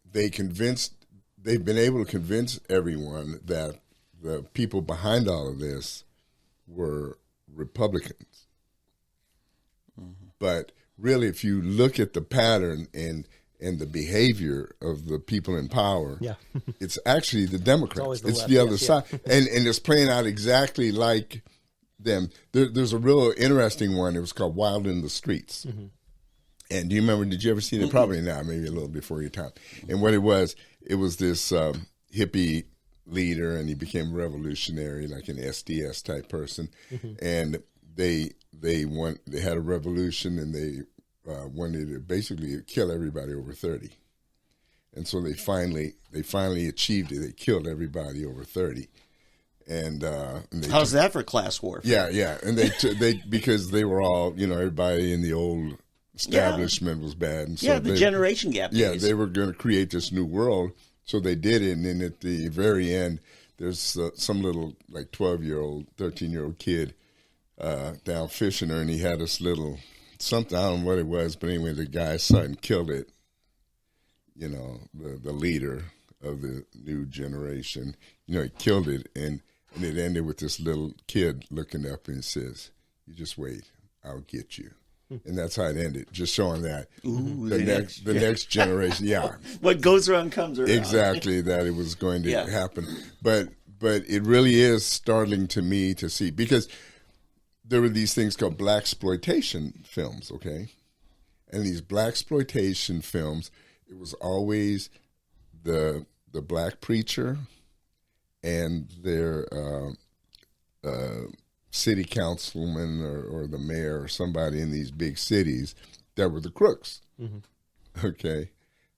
they've been able to convince everyone that the people behind all of this were Republicans. But really, if you look at the pattern and the behavior of the people in power, it's actually the Democrats. It's the other side. And it's playing out exactly like them. There's a real interesting one. It was called Wild in the Streets. And do you remember, did you ever see it? Probably not, maybe a little before your time. And what it was this hippie leader, and he became revolutionary, like an SDS type person. And they had a revolution, and they wanted to basically kill everybody over 30. And so they finally achieved it. They killed everybody over 30. And how's that for class warfare? Yeah. And they because they were all, everybody in the old establishment was bad. And so the generation gap. Yeah, they were going to create this new world. So they did it. And then at the very end, there's some little like 12-year-old, 13-year-old kid down fishing her, and he had this little something, I don't know what it was, but anyway, the guy's son killed it. The leader of the new generation, he killed it, and it ended with this little kid looking up and says, "You just wait, I'll get you." And that's how it ended, just showing that the next generation, what goes around comes around. Exactly, that it was going to happen. But it really is startling to me to see, because there were these things called blaxploitation films, okay? And these blaxploitation films, it was always the black preacher and their city councilman or the mayor or somebody in these big cities that were the crooks, okay?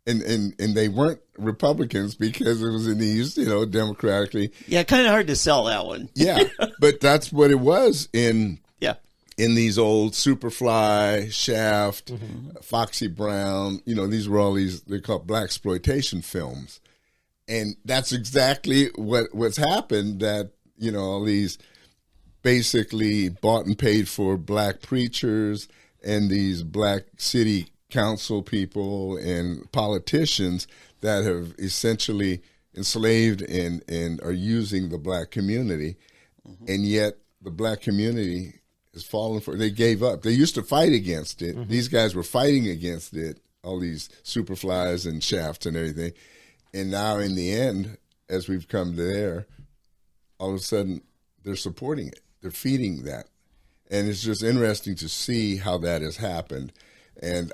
And they weren't Republicans because it was in these, democratically. Yeah, kind of hard to sell that one. Yeah, but that's what it was in these old Superfly, Shaft, Foxy Brown. These were all they're called blaxploitation films. And that's exactly what's happened, that, all these basically bought and paid for black preachers and these black city council people and politicians that have essentially enslaved and are using the black community. And yet the black community has fallen for it. They gave up. They used to fight against it. These guys were fighting against it, all these Superflies and Shafts and everything. And now in the end, as we've come to there, all of a sudden they're supporting it. They're feeding that. And it's just interesting to see how that has happened. And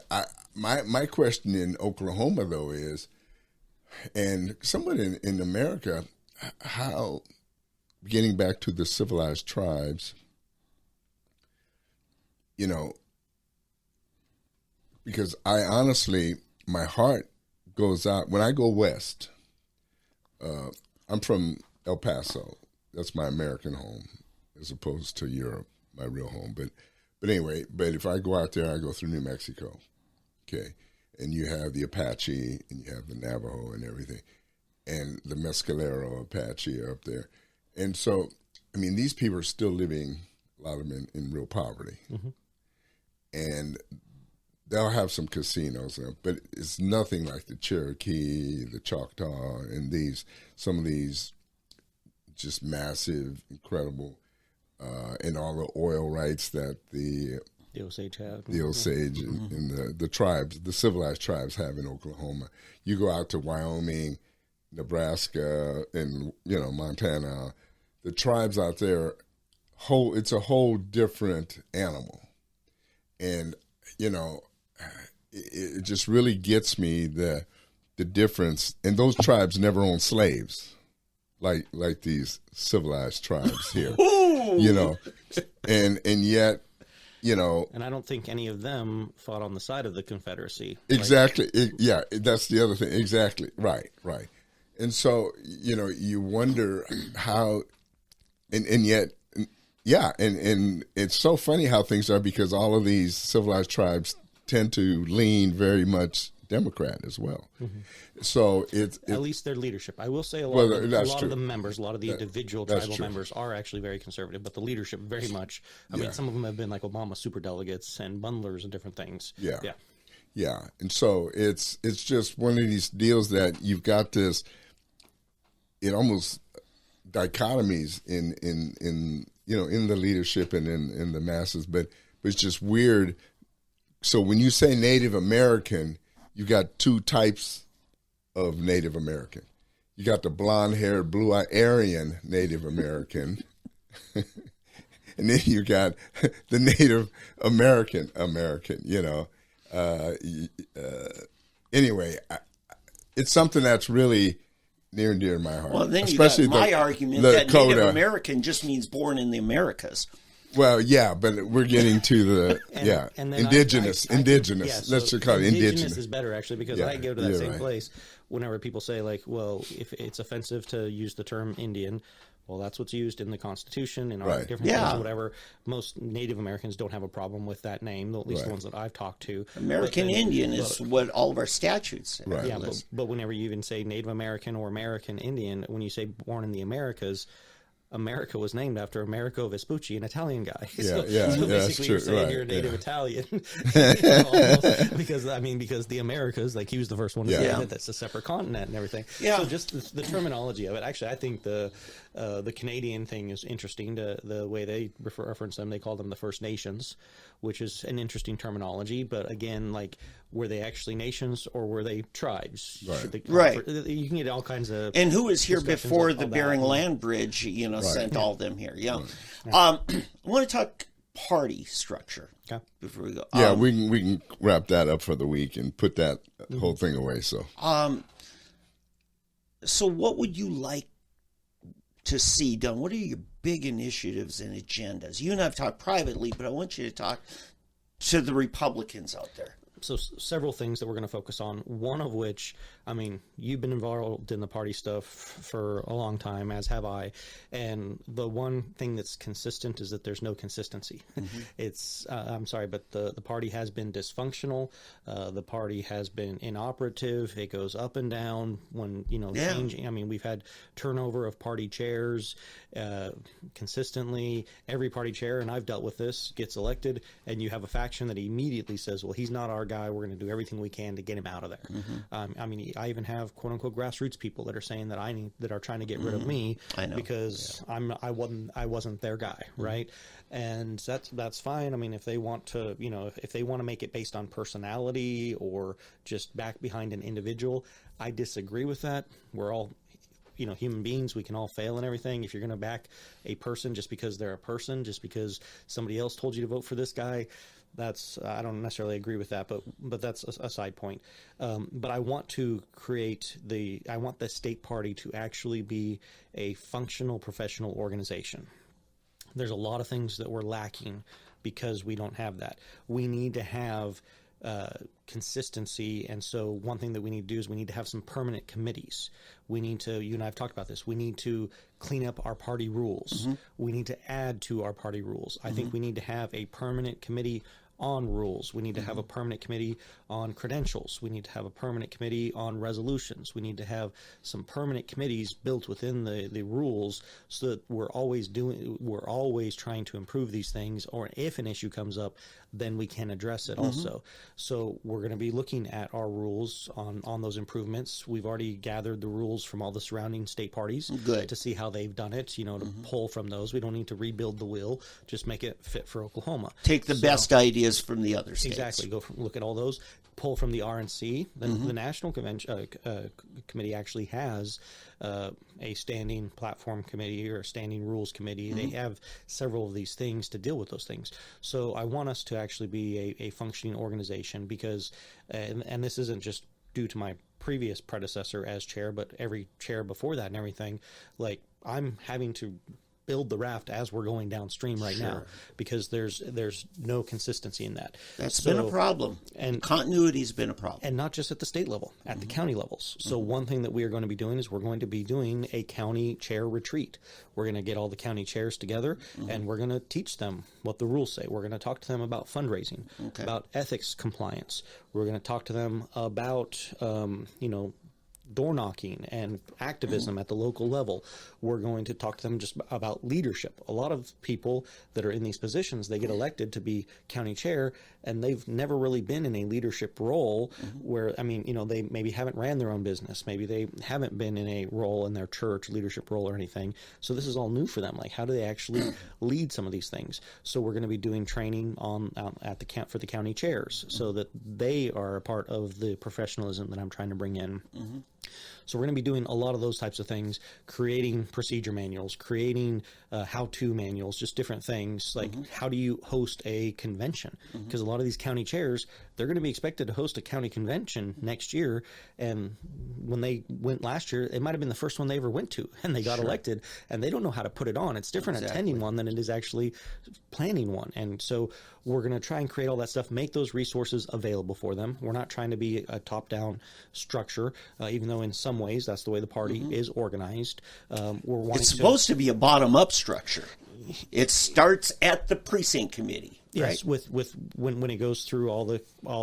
my question in Oklahoma, though, is, and somewhat in America, how, getting back to the civilized tribes, because I honestly, my heart goes out when I go west. I'm from El Paso. That's my American home, as opposed to Europe, my real home. But anyway, if I go out there, I go through New Mexico, okay, and you have the Apache and you have the Navajo and everything, and the Mescalero Apache are up there, and so these people are still living, a lot of them in real poverty, and they'll have some casinos, but it's nothing like the Cherokee, the Choctaw, and some of these just massive, incredible, and all the oil rights that the Osage have. The Osage and the tribes, the civilized tribes have in Oklahoma. You go out to Wyoming, Nebraska, and Montana. The tribes out there, it's a whole different animal, and it just really gets me the difference. And those tribes never owned slaves, like these civilized tribes here, and yet, And I don't think any of them fought on the side of the Confederacy. Exactly. That's the other thing. Exactly. Right. And so, you wonder how, and yet, and it's so funny how things are, because all of these civilized tribes tend to lean very much Democrat as well. So it's at least their leadership. I will say a lot of the members, a lot of the individual tribal true. members are actually very conservative, but the leadership very much. I mean, some of them have been like Obama superdelegates and bundlers and different things. Yeah. And so it's just one of these deals that you've got this, it almost dichotomies in the leadership and in the masses, but it's just weird. So when you say Native American, you got two types of Native American. You got the blonde-haired, blue-eyed Aryan Native American, and then you got the Native American. Anyway, it's something that's really near and dear to my heart. Well, then especially you got my argument that Lakota. Native American just means born in the Americas. Well, yeah, but we're getting to the and then indigenous. So Let's just call it indigenous. Is better actually, because I go to that same place. Whenever people say like, well, if it's offensive to use the term Indian, well, that's what's used in the Constitution and our different things and whatever. Most Native Americans don't have a problem with that name, at least the ones that I've talked to. American Indian is what all of our statutes say. Right. Yeah, but whenever you even say Native American or American Indian, when you say born in the Americas, America was named after Americo Vespucci, an Italian guy. So basically that's true. You're saying you're a native Italian. Because the Americas, like he was the first one to say that that's a separate continent and everything. Yeah. So just the terminology of it. Actually, I think the Canadian thing is interesting. The way they reference them, they call them the First Nations, which is an interesting terminology. But again, like, were they actually nations or were they tribes? Right. You can get all kinds of. And who was here before the Bering Land Bridge? Sent all them here. Yeah. I want to talk party structure before we go. We can wrap that up for the week and put that whole thing away. So. So what would you like to see done? What are your big initiatives and agendas? You and I have talked privately, but I want you to talk to the Republicans out there. So several things that we're going to focus on, one of which, I mean, you've been involved in the party stuff for a long time, as have I, and the one thing that's consistent is that there's no consistency. It's, I'm sorry, but the party has been dysfunctional. The party has been inoperative. It goes up and down when, changing. I mean, we've had turnover of party chairs consistently. Every party chair, and I've dealt with this, gets elected, and you have a faction that immediately says, well, he's not our guy. We're going to do everything we can to get him out of there. I mean, I even have quote unquote grassroots people that are saying that that are trying to get rid of me because I wasn't their guy, right? And that's fine. I mean, if they want to, if they want to make it based on personality or just back behind an individual, I disagree with that. We're all human beings, we can all fail and everything. If you're going to back a person just because they're a person, just because somebody else told you to vote for this guy, I don't necessarily agree with that, but that's a side point. But I want to I want the state party to actually be a functional professional organization. There's a lot of things that we're lacking because we don't have that. We need to have consistency, and so one thing that we need to do is we need to have some permanent committees. We need to, you and I have talked about this, we need to clean up our party rules. We need to add to our party rules. I think we need to have a permanent committee on rules. We need to have a permanent committee on credentials. We need to have a permanent committee on resolutions. We need to have some permanent committees built within the rules so that we're always trying to improve these things, or if an issue comes up, then we can address it also. So we're going to be looking at our rules on those improvements. We've already gathered the rules from all the surrounding state parties to see how they've done it, to pull from those. We don't need to rebuild the wheel, just make it fit for Oklahoma. Take the best ideas from the other states. Exactly. Look at all those. Pull from the RNC. The National Convention Committee actually has a standing platform committee or a standing rules committee. They have several of these things to deal with those things. So I want us to actually be a functioning organization because, and this isn't just due to my previous predecessor as chair, but every chair before that and everything, like I'm having to build the raft as we're going downstream right now because there's no consistency in that. That's been a problem. And continuity's been a problem. And not just at the state level, at the county levels. So one thing that we are going to be doing is we're going to be doing a county chair retreat. We're going to get all the county chairs together and we're going to teach them what the rules say. We're going to talk to them about fundraising, about ethics compliance. We're going to talk to them about, door knocking and activism at the local level. We're going to talk to them just about leadership. A lot of people that are in these positions, they get elected to be county chair and they've never really been in a leadership role where, they maybe haven't ran their own business. Maybe they haven't been in a role in their church, leadership role or anything. So this is all new for them. Like, how do they actually lead some of these things? So we're going to be doing training for the county chairs so that they are a part of the professionalism that I'm trying to bring in. So we're going to be doing a lot of those types of things, creating procedure manuals, creating how-to manuals, just different things like how do you host a convention? Because a lot of these county chairs, they're going to be expected to host a county convention next year. And when they went last year, it might have been the first one they ever went to and they got elected and they don't know how to put it on. It's different attending one than it is actually planning one. And so we're going to try and create all that stuff, make those resources available for them. We're not trying to be a top-down structure, even though in some ways that's the way the party is organized. It's supposed to be a bottom-up structure. It starts at the precinct committee. Yes, right? with when it goes through all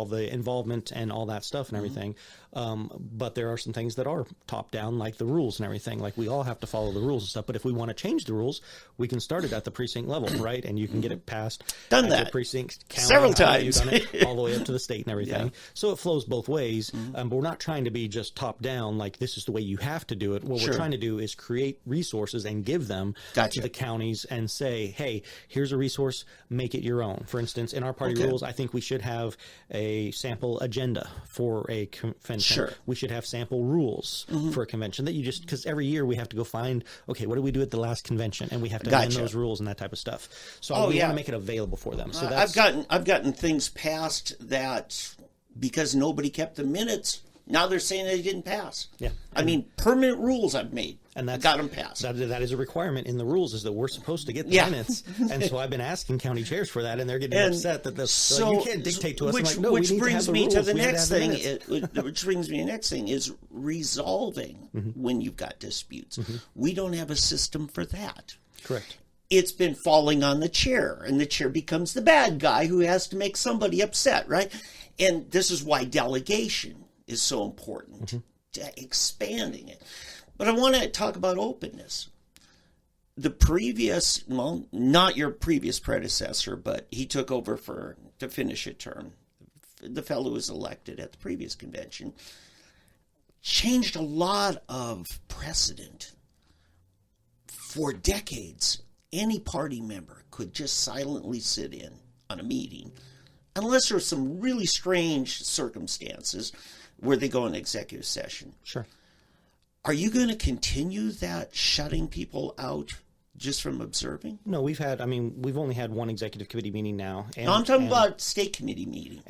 the involvement and all that stuff and everything. But there are some things that are top down, like the rules and everything. Like we all have to follow the rules and stuff. But if we want to change the rules, we can start it at the precinct level, right? And you can get it passed. Done that the precinct county, several times. Done it, all the way up to the state and everything. So it flows both ways. But we're not trying to be just top down, like this is the way you have to do it. What we're trying to do is create resources and give them to the counties and say, hey, here's a resource, make it your own. For instance, in our party rules, I think we should have a sample agenda for a convention. We should have sample rules for a convention that you just, because every year we have to go find, okay, what did we do at the last convention? And we have to amend those rules and that type of stuff. So we want to make it available for them. So I've gotten things passed that because nobody kept the minutes Now they're saying they didn't pass. Yeah. I mean, permanent rules I've made. And that's got them passed. That is a requirement in the rules, is that we're supposed to get the Yeah. minutes. And so I've been asking county chairs for that, and they're getting upset that you can't dictate to us. Which, I'm like, no, which we need brings to have me the to rules. the We have next have the thing. minutes. Which brings me to the next thing is resolving when you've got disputes. We don't have a system for that. Correct. It's been falling on the chair, and the chair becomes the bad guy who has to make somebody upset, right? And this is why delegation is so important, to expanding it. But I want to talk about openness. The previous, well, not your previous predecessor, but he took over to finish a term. The fellow who was elected at the previous convention changed a lot of precedent. For decades, any party member could just silently sit in on a meeting, unless there were some really strange circumstances where they go in executive session. Sure. Are you going to continue that, shutting people out just from observing? No, we've only had one executive committee meeting now. And, No, I'm talking about state committee meeting.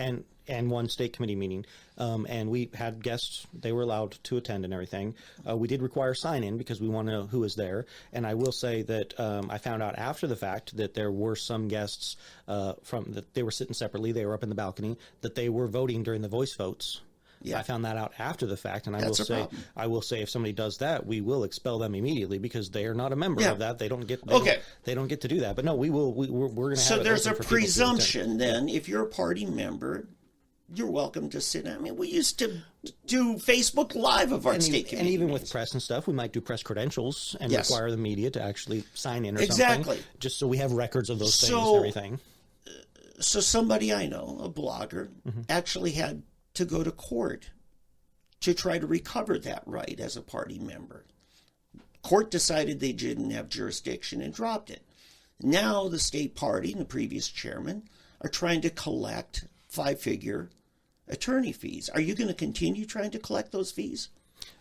And one state committee meeting. And we had guests. They were allowed to attend and everything. We did require sign-in because we want to know who was there. And I will say that I found out after the fact that there were some guests that they were sitting separately. They were up in the balcony, that they were voting during the voice votes. Yeah. I found that out after the fact, and I will say if somebody does that, we will expel them immediately because they are not a member of that. They don't get they don't get to do that. But no, we will. We're going to have. So there's a presumption then, if you're a party member, you're welcome to sit. I mean, we used to do Facebook Live of our state committee and even meetings. with press and stuff, we might do press credentials and Yes. require the media to actually sign in or Exactly. something, just so we have records of those things and everything. So somebody I know, a blogger, actually had to go to court to try to recover that right as a party member. Court decided they didn't have jurisdiction and dropped it. Now the state party and the previous chairman are trying to collect 5-figure attorney fees. Are you going to continue trying to collect those fees?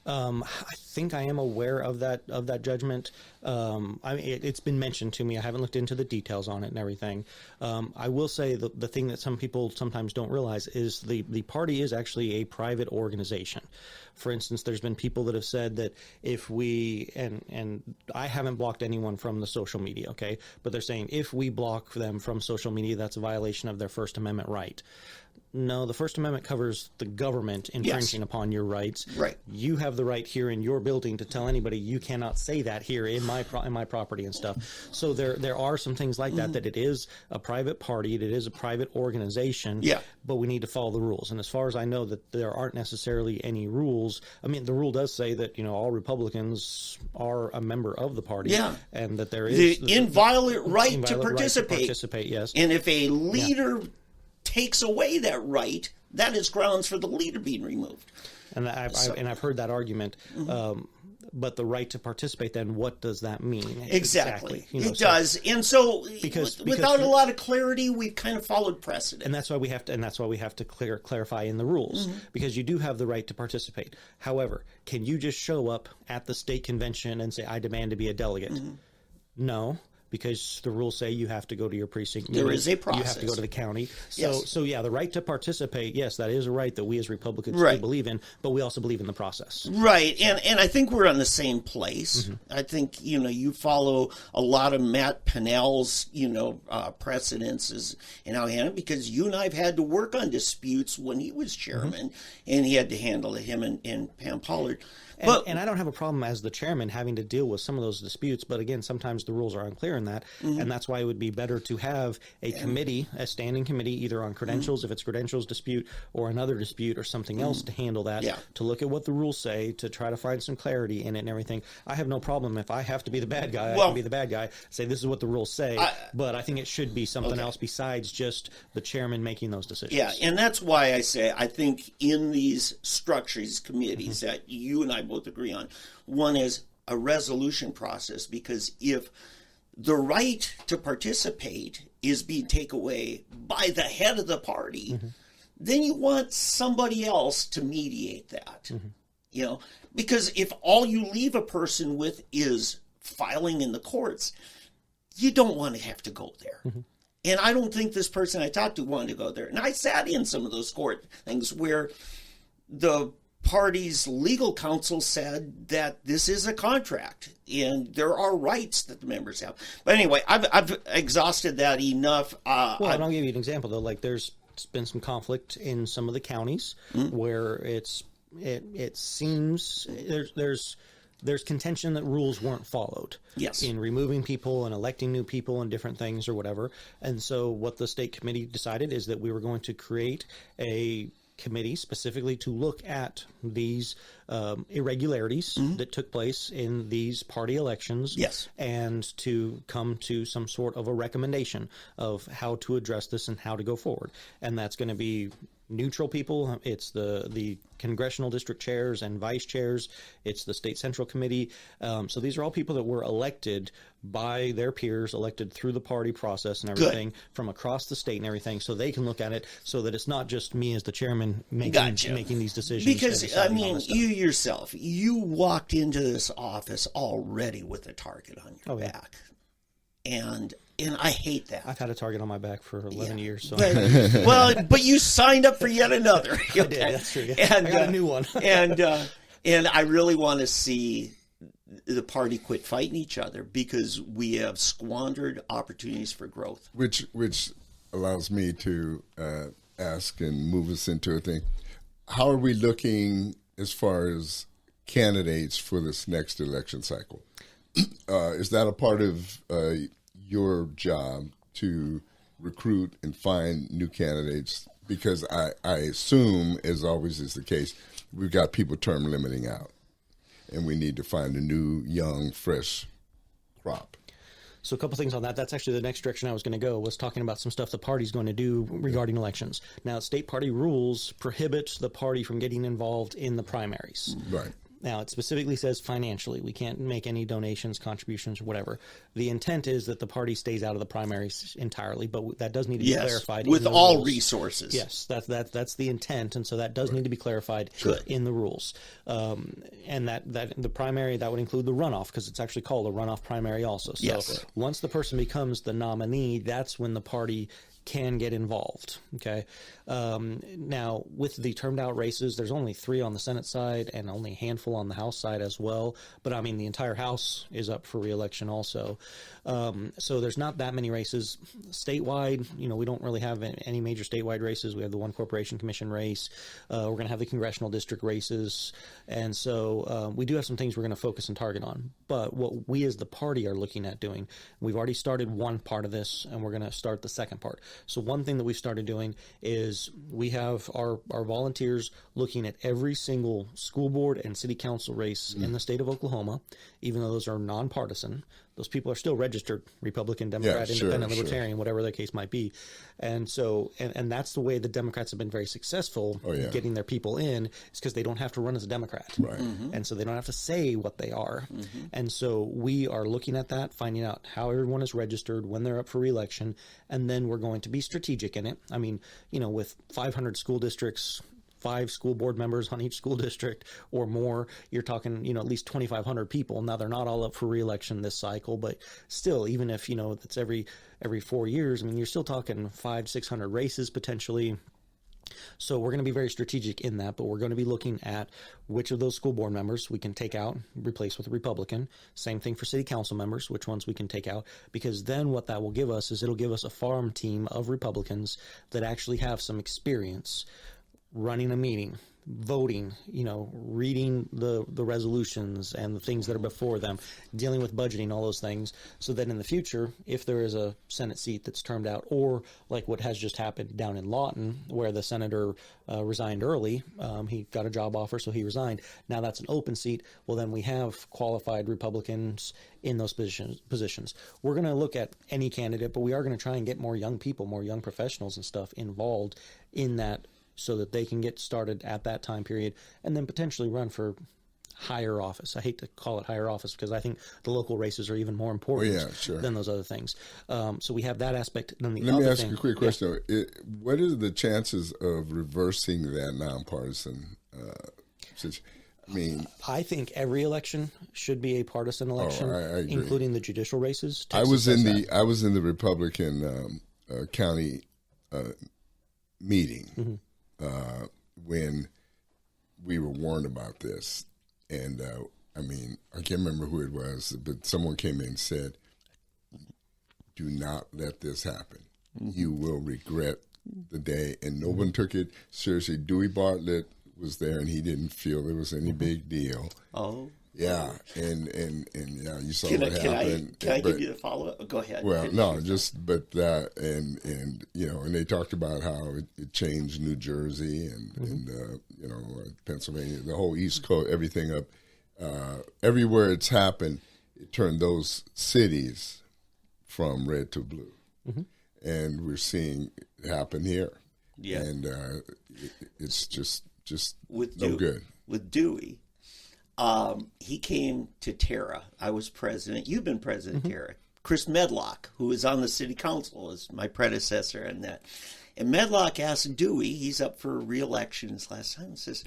I think I am aware of that judgment. It's been mentioned to me. I haven't looked into the details on it and everything. I will say the thing that some people sometimes don't realize is the party is actually a private organization. For instance, there's been people that have said that if we and I haven't blocked anyone from the social media, okay, but they're saying if we block them from social media, that's a violation of their First Amendment right. No, the First Amendment covers the government infringing upon your rights. Right. You have the right here in your building to tell anybody you cannot say that here in my property and stuff. So there are some things like that it is a private party, it is a private organization. Yeah. But we need to follow the rules. And as far as I know, that there aren't necessarily any rules. I mean, the rule does say that all Republicans are a member of the party. Yeah. And that there is The inviolate right to participate. Participate, yes. And if a leader takes away that right, that is grounds for the leader being removed. And I've heard that argument. But the right to participate, then what does that mean? Exactly. It does. And so because without a lot of clarity, we've kind of followed precedent. And that's why we have to clarify in the rules, because you do have the right to participate. However, can you just show up at the state convention and say, I demand to be a delegate? No. Because the rules say you have to go to your precinct meeting. There is a process. You have to go to the county. Yes. So the right to participate, yes, that is a right that we as Republicans do believe in, but we also believe in the process. Right. And I think we're on the same place. I think, you follow a lot of Matt Pinnell's, precedences in how he handled it, because you and I have had to work on disputes when he was chairman, and he had to handle it, him and Pam Pollard. And I don't have a problem as the chairman having to deal with some of those disputes, but again, sometimes the rules are unclear in that, and that's why it would be better to have a committee, a standing committee, either on credentials, if it's credentials dispute, or another dispute or something else to handle that, to look at what the rules say, to try to find some clarity in it and everything. I have no problem if I have to be the bad guy, I can be the bad guy, say this is what the rules say, but I think it should be something else besides just the chairman making those decisions. Yeah, and that's why I say I think in these structures, committees that you and I both agree on, one is a resolution process, because if the right to participate is being taken away by the head of the party, then you want somebody else to mediate that. Because if all you leave a person with is filing in the courts, you don't want to have to go there. And I don't think this person I talked to wanted to go there. And I sat in some of those court things where the party's legal counsel said that this is a contract and there are rights that the members have. But anyway, I've exhausted that enough. Well, and I'll give you an example though. Like there's been some conflict in some of the counties where it seems there's contention that rules weren't followed. Yes. In removing people and electing new people and different things or whatever. And so what the state committee decided is that we were going to create a committee specifically to look at these irregularities that took place in these party elections. Yes. And to come to some sort of a recommendation of how to address this and how to go forward. And that's going to be neutral people. It's the congressional district chairs and vice chairs. It's the state central committee. So these are all people that were elected by their peers, elected through the party process and everything from across the state and everything. So they can look at it so that it's not just me as the chairman making these decisions. Because, I mean, you yourself, you walked into this office already with a target on your back. And I hate that. I've had a target on my back for 11 years. So. But you signed up for yet another. Okay? I did, that's true. Yeah. And, I got a new one. and I really want to see the party quit fighting each other because we have squandered opportunities for growth. Which allows me to ask and move us into a thing. How are we looking as far as candidates for this next election cycle? Is that a part of your job to recruit and find new candidates? Because I assume, as always is the case, we've got people term limiting out, and we need to find a new, young, fresh crop. So a couple things on that. That's actually the next direction I was going to go, was talking about some stuff the party's going to do regarding elections. Now, state party rules prohibit the party from getting involved in the primaries. Right. Now, it specifically says financially. We can't make any donations, contributions, or whatever. The intent is that the party stays out of the primaries entirely, but that does need to be clarified. With in the all rules. resources. Yes, that's the intent, and so that does need to be clarified in the rules. And that the primary, that would include the runoff, because it's actually called a runoff primary also. So once the person becomes the nominee, that's when the party can get involved. Okay. Now, with the termed out races, there's only 3 on the Senate side and only a handful on the House side as well. But I mean, the entire House is up for re-election also. So there's not that many races statewide. We don't really have any major statewide races. We have the one corporation commission race. We're going to have the congressional district races. And so we do have some things we're going to focus and target on. But what we as the party are looking at doing, we've already started one part of this, and we're going to start the second part. So one thing that we've started doing is we have our volunteers looking at every single school board and city council race in the state of Oklahoma, even though those are nonpartisan. Those people are still registered Republican, Democrat, Independent, Libertarian, whatever their case might be. And so, and that's the way the Democrats have been very successful getting their people in, is because they don't have to run as a Democrat. Right. And so they don't have to say what they are. And so we are looking at that, finding out how everyone is registered, when they're up for re-election, and then we're going to be strategic in it. I mean, with 500 school districts, 5 school board members on each school district or more, you're talking, at least 2,500 people. Now, they're not all up for re-election this cycle, but still, even if, it's every 4 years, I mean, you're still talking 500-600 races potentially. So we're going to be very strategic in that, but we're going to be looking at which of those school board members we can take out, replace with a Republican. Same thing for city council members, which ones we can take out, because then what that will give us is it'll give us a farm team of Republicans that actually have some experience running a meeting, voting, reading the resolutions and the things that are before them, dealing with budgeting, all those things, so that in the future, if there is a Senate seat that's termed out, or like what has just happened down in Lawton, where the senator resigned early, he got a job offer, so he resigned. Now that's an open seat. Well, then we have qualified Republicans in those positions. We're going to look at any candidate, but we are going to try and get more young people, more young professionals and stuff involved in that, so that they can get started at that time period and then potentially run for higher office. I hate to call it higher office because I think the local races are even more important than those other things. So we have that aspect. Then Let me ask you a quick question. What are the chances of reversing that nonpartisan situation? I mean, I think every election should be a partisan election, I agree. including the judicial races. I was in the Republican county meeting when we were warned about this, and I mean, I can't remember who it was, but someone came in and said, "Do not let this happen. You will regret the day." And no one took it seriously. Dewey Bartlett was there, and he didn't feel there was any big deal. Oh. Yeah, and yeah, you saw Can what I happened. give you the follow-up? Go ahead. Well, no, and you know, and they talked about how it changed New Jersey and you know, Pennsylvania, the whole East Coast, everything up, everywhere it's happened, it turned those cities from red to blue, and we're seeing it happen here. Yeah, and it's just with no good. With Dewey. He came to Terra. I was president. You've been president, Terra. Chris Medlock, who was on the city council, is my predecessor in that. And Medlock asked Dewey, he's up for re-election this last time, and says,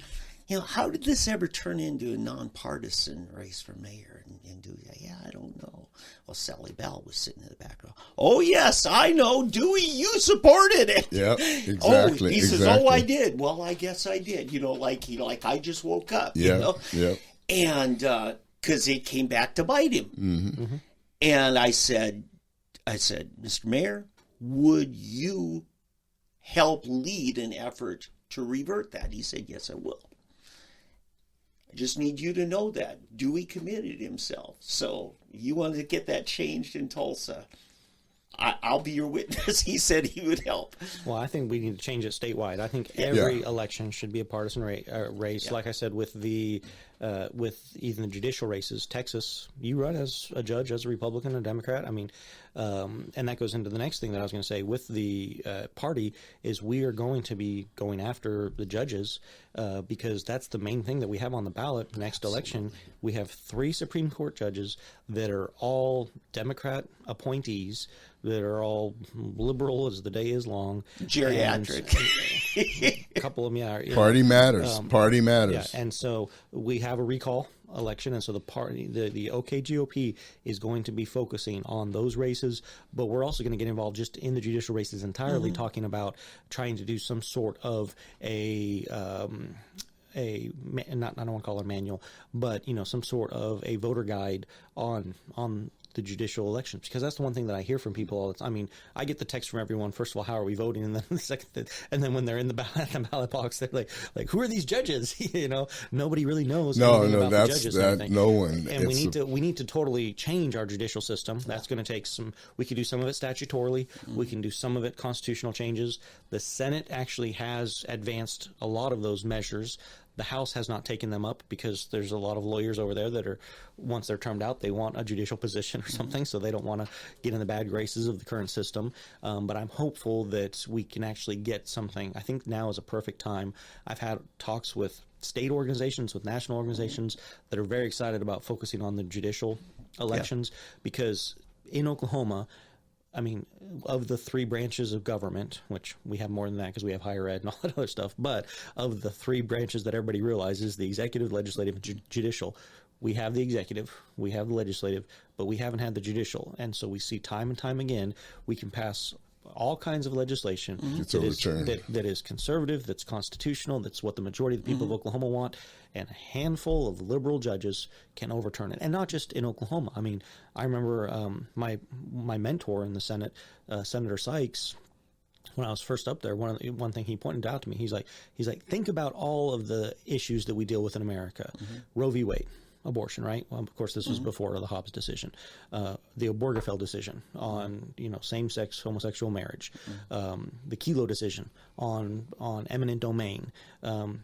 you know, how did this ever turn into a nonpartisan race for mayor? And Dewey, yeah, I don't know. Well, Sally Bell was sitting in the back row. Oh, yes, I know. Dewey, you supported it. Yeah, exactly. He says, oh, I did. Well, I guess I did. You know, like I just woke up. Yeah, you know? yeah. And because it came back to bite him. And I said, Mr. Mayor, would you help lead an effort to revert that? He said, yes, I will. I just need you to know that Dewey committed himself. So you wanted to get that changed in Tulsa. I'll be your witness. He said he would help. Well, I think we need to change it statewide. I think every election should be a partisan race. Like I said, with even the judicial races, Texas, you run as a judge, as a Republican or Democrat. I mean, and that goes into the next thing that I was going to say with the party is we are going to be going after the judges because that's the main thing that we have on the ballot next election. We have 3 Supreme Court judges that are all Democrat appointees that are all liberal as the day is long. Geriatric. A couple of them, yeah. Party matters. Party matters. Yeah, and so we have a recall election, and so the party, the OKGOP is going to be focusing on those races, but we're also going to get involved just in the judicial races entirely, talking about trying to do some sort of I don't want to call it a manual, but some sort of a voter guide on the judicial elections, because that's the one thing that I hear from people all the time. I mean, I get the text from everyone. First of all, how are we voting? And then the second, and then when they're in the ballot box, they're like, who are these judges? Nobody really knows. About the judges and no one. And we need to totally change our judicial system. That's going to take some. We can do some of it statutorily. We can do some of it constitutional changes. The Senate actually has advanced a lot of those measures. The House has not taken them up because there's a lot of lawyers over there that are, once they're termed out, they want a judicial position or something, so they don't want to get in the bad graces of the current system. But I'm hopeful that we can actually get something. I think now is a perfect time. I've had talks with state organizations, with national organizations that are very excited about focusing on the judicial elections because in Oklahoma, I mean, of the 3 branches of government, which we have more than that because we have higher ed and all that other stuff, but of the 3 branches that everybody realizes, the executive, legislative, and judicial, we have the executive, we have the legislative, but we haven't had the judicial. And so we see time and time again, we can pass all kinds of legislation that is conservative, that's constitutional, that's what the majority of the people of Oklahoma want, and a handful of liberal judges can overturn it. And not just in Oklahoma. I mean, I remember my mentor in the Senate, Senator Sykes, when I was first up there, one thing he pointed out to me, he's like, think about all of the issues that we deal with in America. Roe v. Wade. Abortion, right? Well, of course, this was before the Hobbs decision. The Obergefell decision on, same-sex homosexual marriage. The Kelo decision on eminent domain.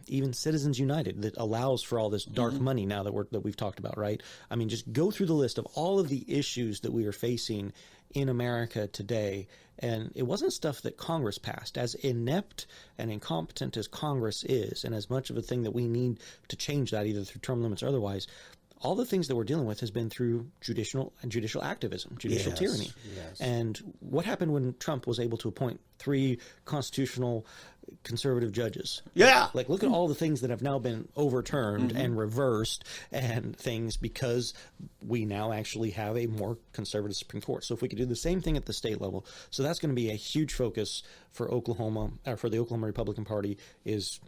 Even Citizens United that allows for all this dark money now that we've talked about, right? I mean, just go through the list of all of the issues that we are facing in America today, and it wasn't stuff that Congress passed. As inept and incompetent as Congress is, and as much of a thing that we need to change that either through term limits or otherwise, all the things that we're dealing with has been through judicial activism, judicial tyranny. Yes. And what happened when Trump was able to appoint 3 constitutional conservative judges? Yeah. Like, look at all the things that have now been overturned and reversed and things because we now actually have a more conservative Supreme Court. So if we could do the same thing at the state level, so that's going to be a huge focus for Oklahoma, or for the Oklahoma Republican Party, is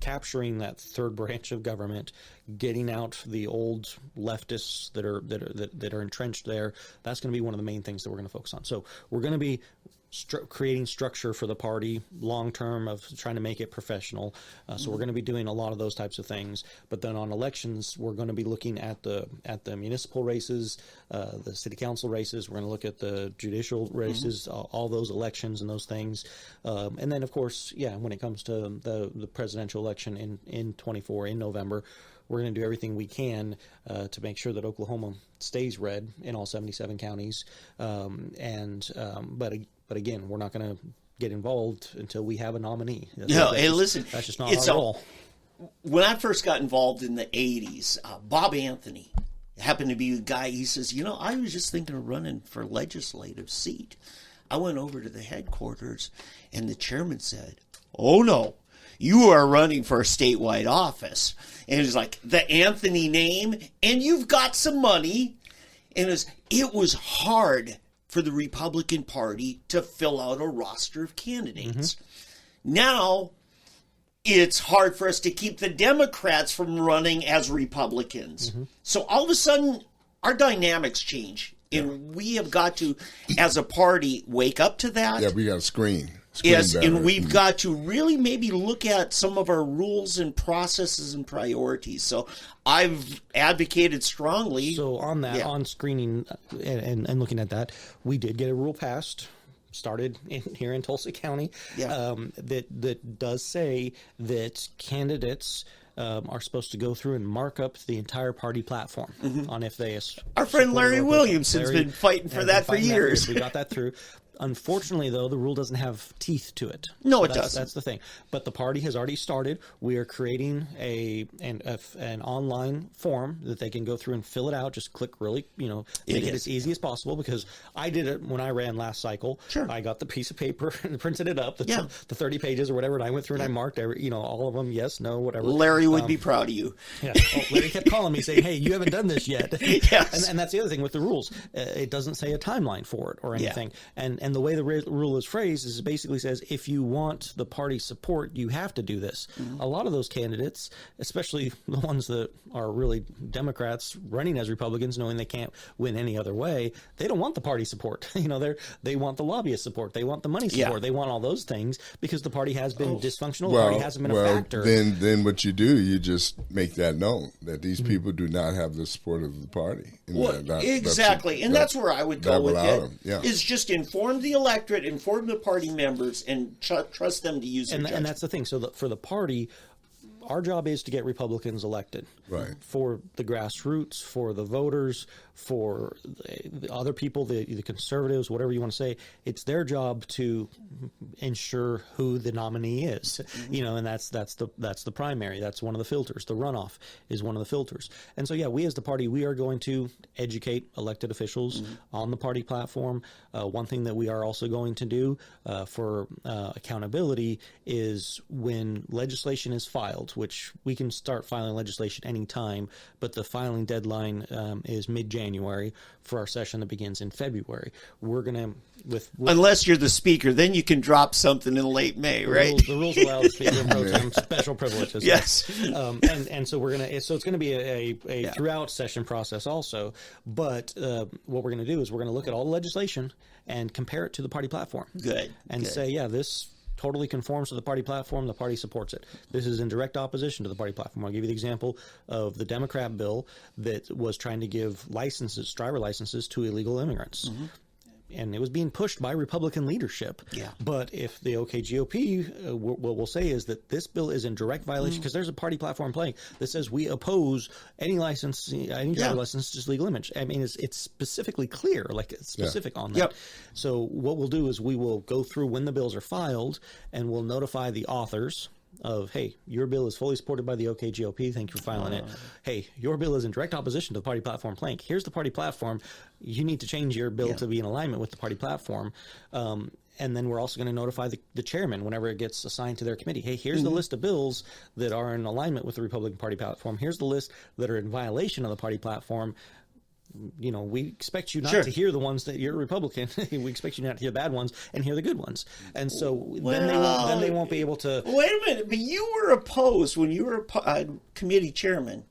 capturing that third branch of government, getting out the old leftists that are entrenched there. That's going to be one of the main things that we're going to focus on. So we're going to be creating structure for the party long term of trying to make it professional. So we're going to be doing a lot of those types of things. But then on elections, we're going to be looking at the municipal races, the city council races. We're going to look at the judicial races, all those elections and those things. And then, of course, when it comes to the presidential election in 24 in November, we're going to do everything we can to make sure that Oklahoma stays red in all 77 counties. But again, we're not going to get involved until we have a nominee. Listen, that's just not our role. When I first got involved in the 80s, Bob Anthony happened to be the guy. He says, I was just thinking of running for legislative seat. I went over to the headquarters, and the chairman said, "Oh, no. You are running for a statewide office." And it was like the Anthony name, and you've got some money. And it was hard for the Republican Party to fill out a roster of candidates. Now, it's hard for us to keep the Democrats from running as Republicans. So all of a sudden, our dynamics change. And we have got to, as a party, wake up to that. Yeah, we got to screen. Yes, and we've got to really maybe look at some of our rules and processes and priorities. So I've advocated strongly. So on that, on screening and looking at that, we did get a rule passed, started here in Tulsa County, that does say that candidates are supposed to go through and mark up the entire party platform on if they. Our friend Larry Williamson's been fighting for that for years. We got that through. Unfortunately, though, the rule doesn't have teeth to it. No, it doesn't. That's the thing. But the party has already started. We are creating an online form that they can go through and fill it out. Just click make it as easy as possible, because I did it when I ran last cycle. Sure. I got the piece of paper and printed it up, the 30 pages or whatever, and I went through and I marked all of them, yes, no, whatever. Larry would be proud of you. Yeah. Larry kept calling me saying, "Hey, you haven't done this yet." Yes. And that's the other thing with the rules. It doesn't say a timeline for it or anything. And the way the rule is phrased is it basically says, if you want the party support, you have to do this. A lot of those candidates, especially the ones that are really Democrats running as Republicans, knowing they can't win any other way, they don't want the party support. They want the lobbyist support. They want the money support. They want all those things because the party has been dysfunctional. The party hasn't been a factor. Then what you do, you just make that known that these people do not have the support of the party. Exactly. That's where I would go with it. Is just inform the electorate, inform the party members, and trust them to use their judgment. And that's the thing. So for the party, our job is to get Republicans elected. Right. For the grassroots, for the voters, for the other people, the conservatives, whatever you want to say, it's their job to ensure who the nominee is. And that's the primary. That's one of the filters. The runoff is one of the filters. And so, we as the party, we are going to educate elected officials on the party platform. One thing that we are also going to do for accountability is when legislation is filed, which we can start filing legislation anytime, but the filing deadline is mid-January for our session that begins in February. We're going to, unless you're the speaker, then you can drop something in late May, right? The rules allow the speaker pro tem special privileges. Yes. And so it's going to be a throughout session process also. But what we're going to do is we're going to look at all the legislation and compare it to the party platform. Good. And say, this totally conforms to the party platform. The party supports it. This is in direct opposition to the party platform. I'll give you the example of the Democrat bill that was trying to give driver licenses to illegal immigrants. And it was being pushed by Republican leadership. But if the OKGOP, what we'll say is that this bill is in direct violation, because there's a party platform playing that says we oppose any license, any driver license to legal image. I mean, it's specifically clear, it's specific on that. So what we'll do is we will go through when the bills are filed, and we'll notify the authors of, hey, your bill is fully supported by the OKGOP. Thank you for filing it. Hey, your bill is in direct opposition to the party platform plank. Here's the party platform. You need to change your bill to be in alignment with the party platform. And then we're also going to notify the chairman whenever it gets assigned to their committee. Hey, here's the list of bills that are in alignment with the Republican Party platform. Here's the list that are in violation of the party platform. we expect you not Sure. to hear the ones that you're Republican. We expect you not to hear the bad ones and hear the good ones. And so then they won't be able to. Wait a minute, but you were opposed when you were committee chairman.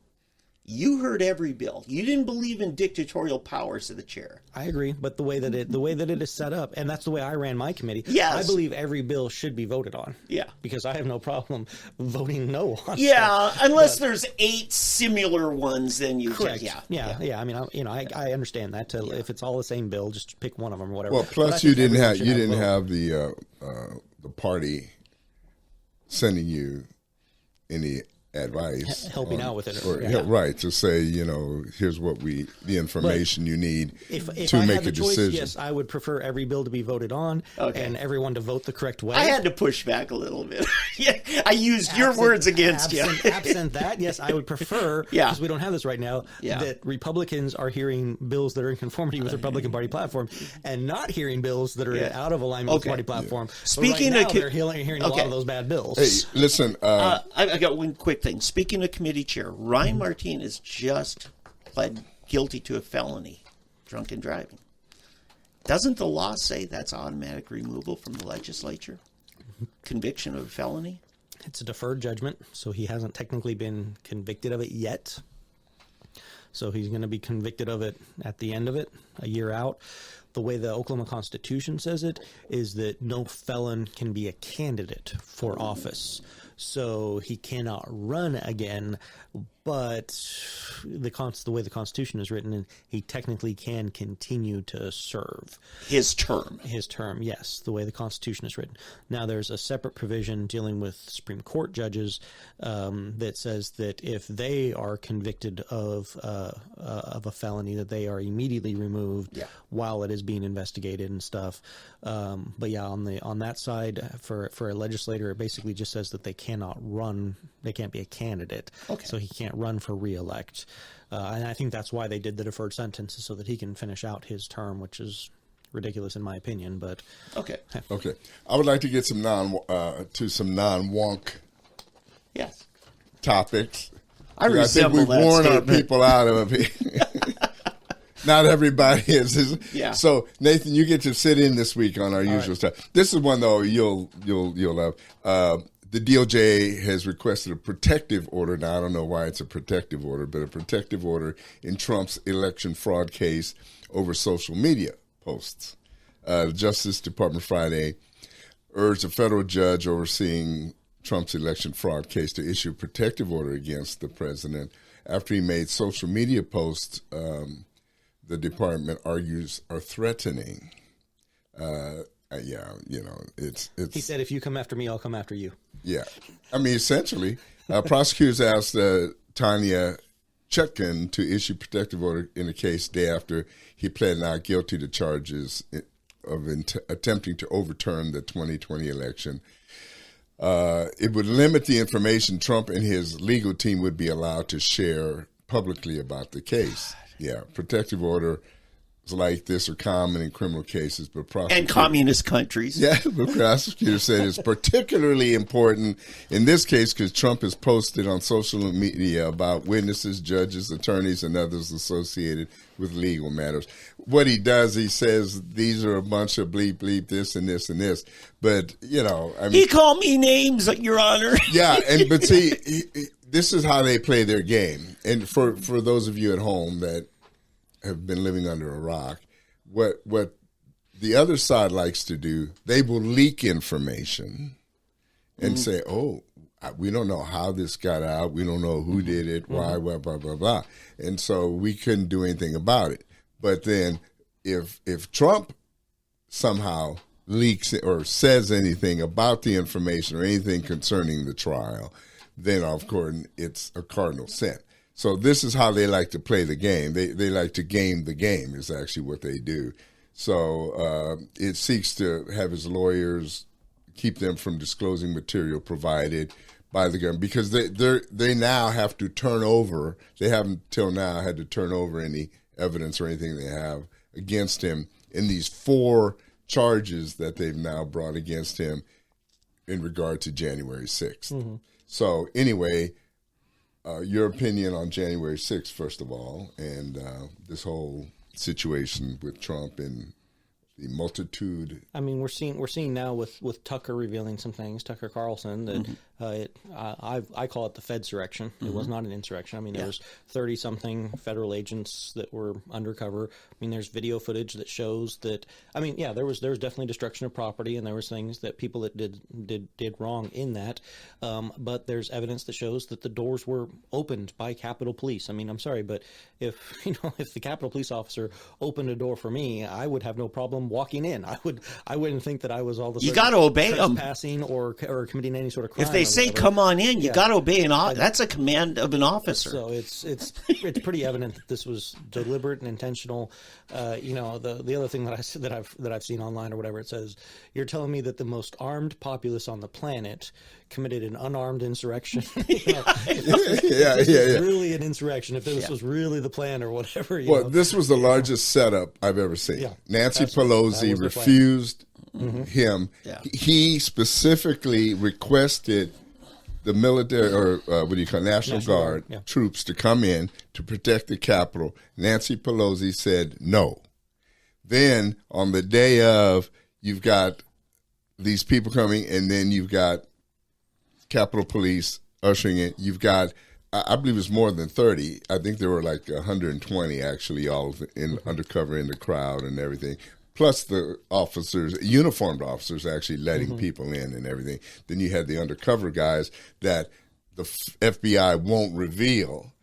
You heard every bill. You didn't believe in dictatorial powers of the chair. I agree, but the way that it is set up, and that's the way I ran my committee. Yes. I believe every bill should be voted on. Yeah. Because I have no problem voting no on Yeah, stuff. unless there's 8 similar ones, then you Correct. just, Yeah. I mean, I understand that. If it's all the same bill, just pick one of them or whatever. Well, But I plus think you didn't everyone should have vote. the party sending you any advice, Helping out with it, or, yeah. right? To say, here's what the information you need If to I make had a the choice, decision. yes, I would prefer every bill to be voted on and everyone to vote the correct way. I had to push back a little bit. Yeah, I used your words against you. Absent that, yes, I would prefer, Yeah. because we don't have this right now, Yeah. that Republicans are hearing bills that are in conformity with the Republican Party platform and not hearing bills that are Yeah. out of alignment with the Okay. party platform. Speaking but right of now, they're hearing a lot okay. of those bad bills. Hey, listen. I got one quick thing. Speaking of committee chair, Ryan Martinez just pled guilty to a felony, drunken driving. Doesn't the law say that's automatic removal from the legislature? Conviction of a felony? It's a deferred judgment, so he hasn't technically been convicted of it yet. So he's going to be convicted of it at the end of it, a year out. The way the Oklahoma Constitution says it is that no felon can be a candidate for office. So he cannot run again, but the way the Constitution is written, he technically can continue to serve. His term. His term, yes, the way the Constitution is written. Now, there's a separate provision dealing with Supreme Court judges that says that if they are convicted of a felony, that they are immediately removed while it is being investigated and stuff. But yeah, on that side, for a legislator, it basically just says that they cannot run. They can't be a candidate. Okay. So he can't run for re-elect. And I think that's why they did the deferred sentences, so that he can finish out his term, which is ridiculous in my opinion. But Okay. Okay, I would like to get some non-wonk Yes. topics. I think resemble we've that worn our statement. people out of it. Not everybody is. Yeah. So Nathan, you get to sit in this week on our usual stuff. This is one though you'll love. The DOJ has requested a protective order. Now I don't know why it's a protective order, but a protective order in Trump's election fraud case over social media posts. The Justice Department Friday urged a federal judge overseeing Trump's election fraud case to issue a protective order against the president after he made social media posts the department argues are threatening. It's. he said, "If you come after me, I'll come after you." Yeah, I mean, essentially, prosecutors asked Tanya Chutkan to issue protective order in the case day after he pled not guilty to charges of attempting to overturn the 2020 election. It would limit the information Trump and his legal team would be allowed to share publicly about the case. Yeah, protective orders like this are common in criminal cases, but And communist countries. yeah, the prosecutor said it's particularly important in this case because Trump has posted on social media about witnesses, judges, attorneys, and others associated with legal matters. What he does, he says these are a bunch of bleep, bleep, this and this and this. But, I mean. He called me names, Your Honor. Yeah, but see, this is how they play their game. And for those of you at home that have been living under a rock, what the other side likes to do, they will leak information and say, oh, we don't know how this got out. We don't know who did it, why, blah, blah, blah, blah. And so we couldn't do anything about it. But then if Trump somehow leaks it or says anything about the information or anything concerning the trial, then, of course, it's a cardinal sin. So this is how they like to play the game. They like to game the game is actually what they do. So it seeks to have his lawyers keep them from disclosing material provided by the government because they now have to turn over. They haven't till now had to turn over any evidence or anything they have against him in these 4 charges that they've now brought against him in regard to January 6th. So anyway, your opinion on January 6th, first of all, and this whole situation with Trump and the multitude. I mean, we're seeing now with Tucker revealing some things, Tucker Carlson, that I call it the Fedsurrection. It was not an insurrection. I mean, there was 30-something federal agents that were undercover. I mean, there's video footage that shows that. I mean, yeah, there was definitely destruction of property, and there was things that people that did wrong in that. But there's evidence that shows that the doors were opened by Capitol Police. I mean, I'm sorry, but if the Capitol Police officer opened a door for me, I would have no problem walking in. I wouldn't think that I was all of a sudden you got to obey them, trespassing or committing any sort of crime. If they say come on in, you got to obey that's a command of an officer. So it's pretty evident that this was deliberate and intentional. The other thing that I've seen online or whatever, it says, you're telling me that the most armed populace on the planet committed an unarmed insurrection. Really an insurrection. If this was really the plan or whatever. This was the largest setup I've ever seen. Yeah, Nancy Pelosi refused him. Yeah. He specifically requested the military, or National Guard troops to come in to protect the Capitol. Nancy Pelosi said no. Then on the day of, you've got these people coming, and then you've got Capitol Police ushering it. You've got, I believe it's more than 30. I think there were like 120 actually, all undercover in the crowd and everything. Plus the officers, uniformed officers, actually letting people in and everything. Then you had the undercover guys that the FBI won't reveal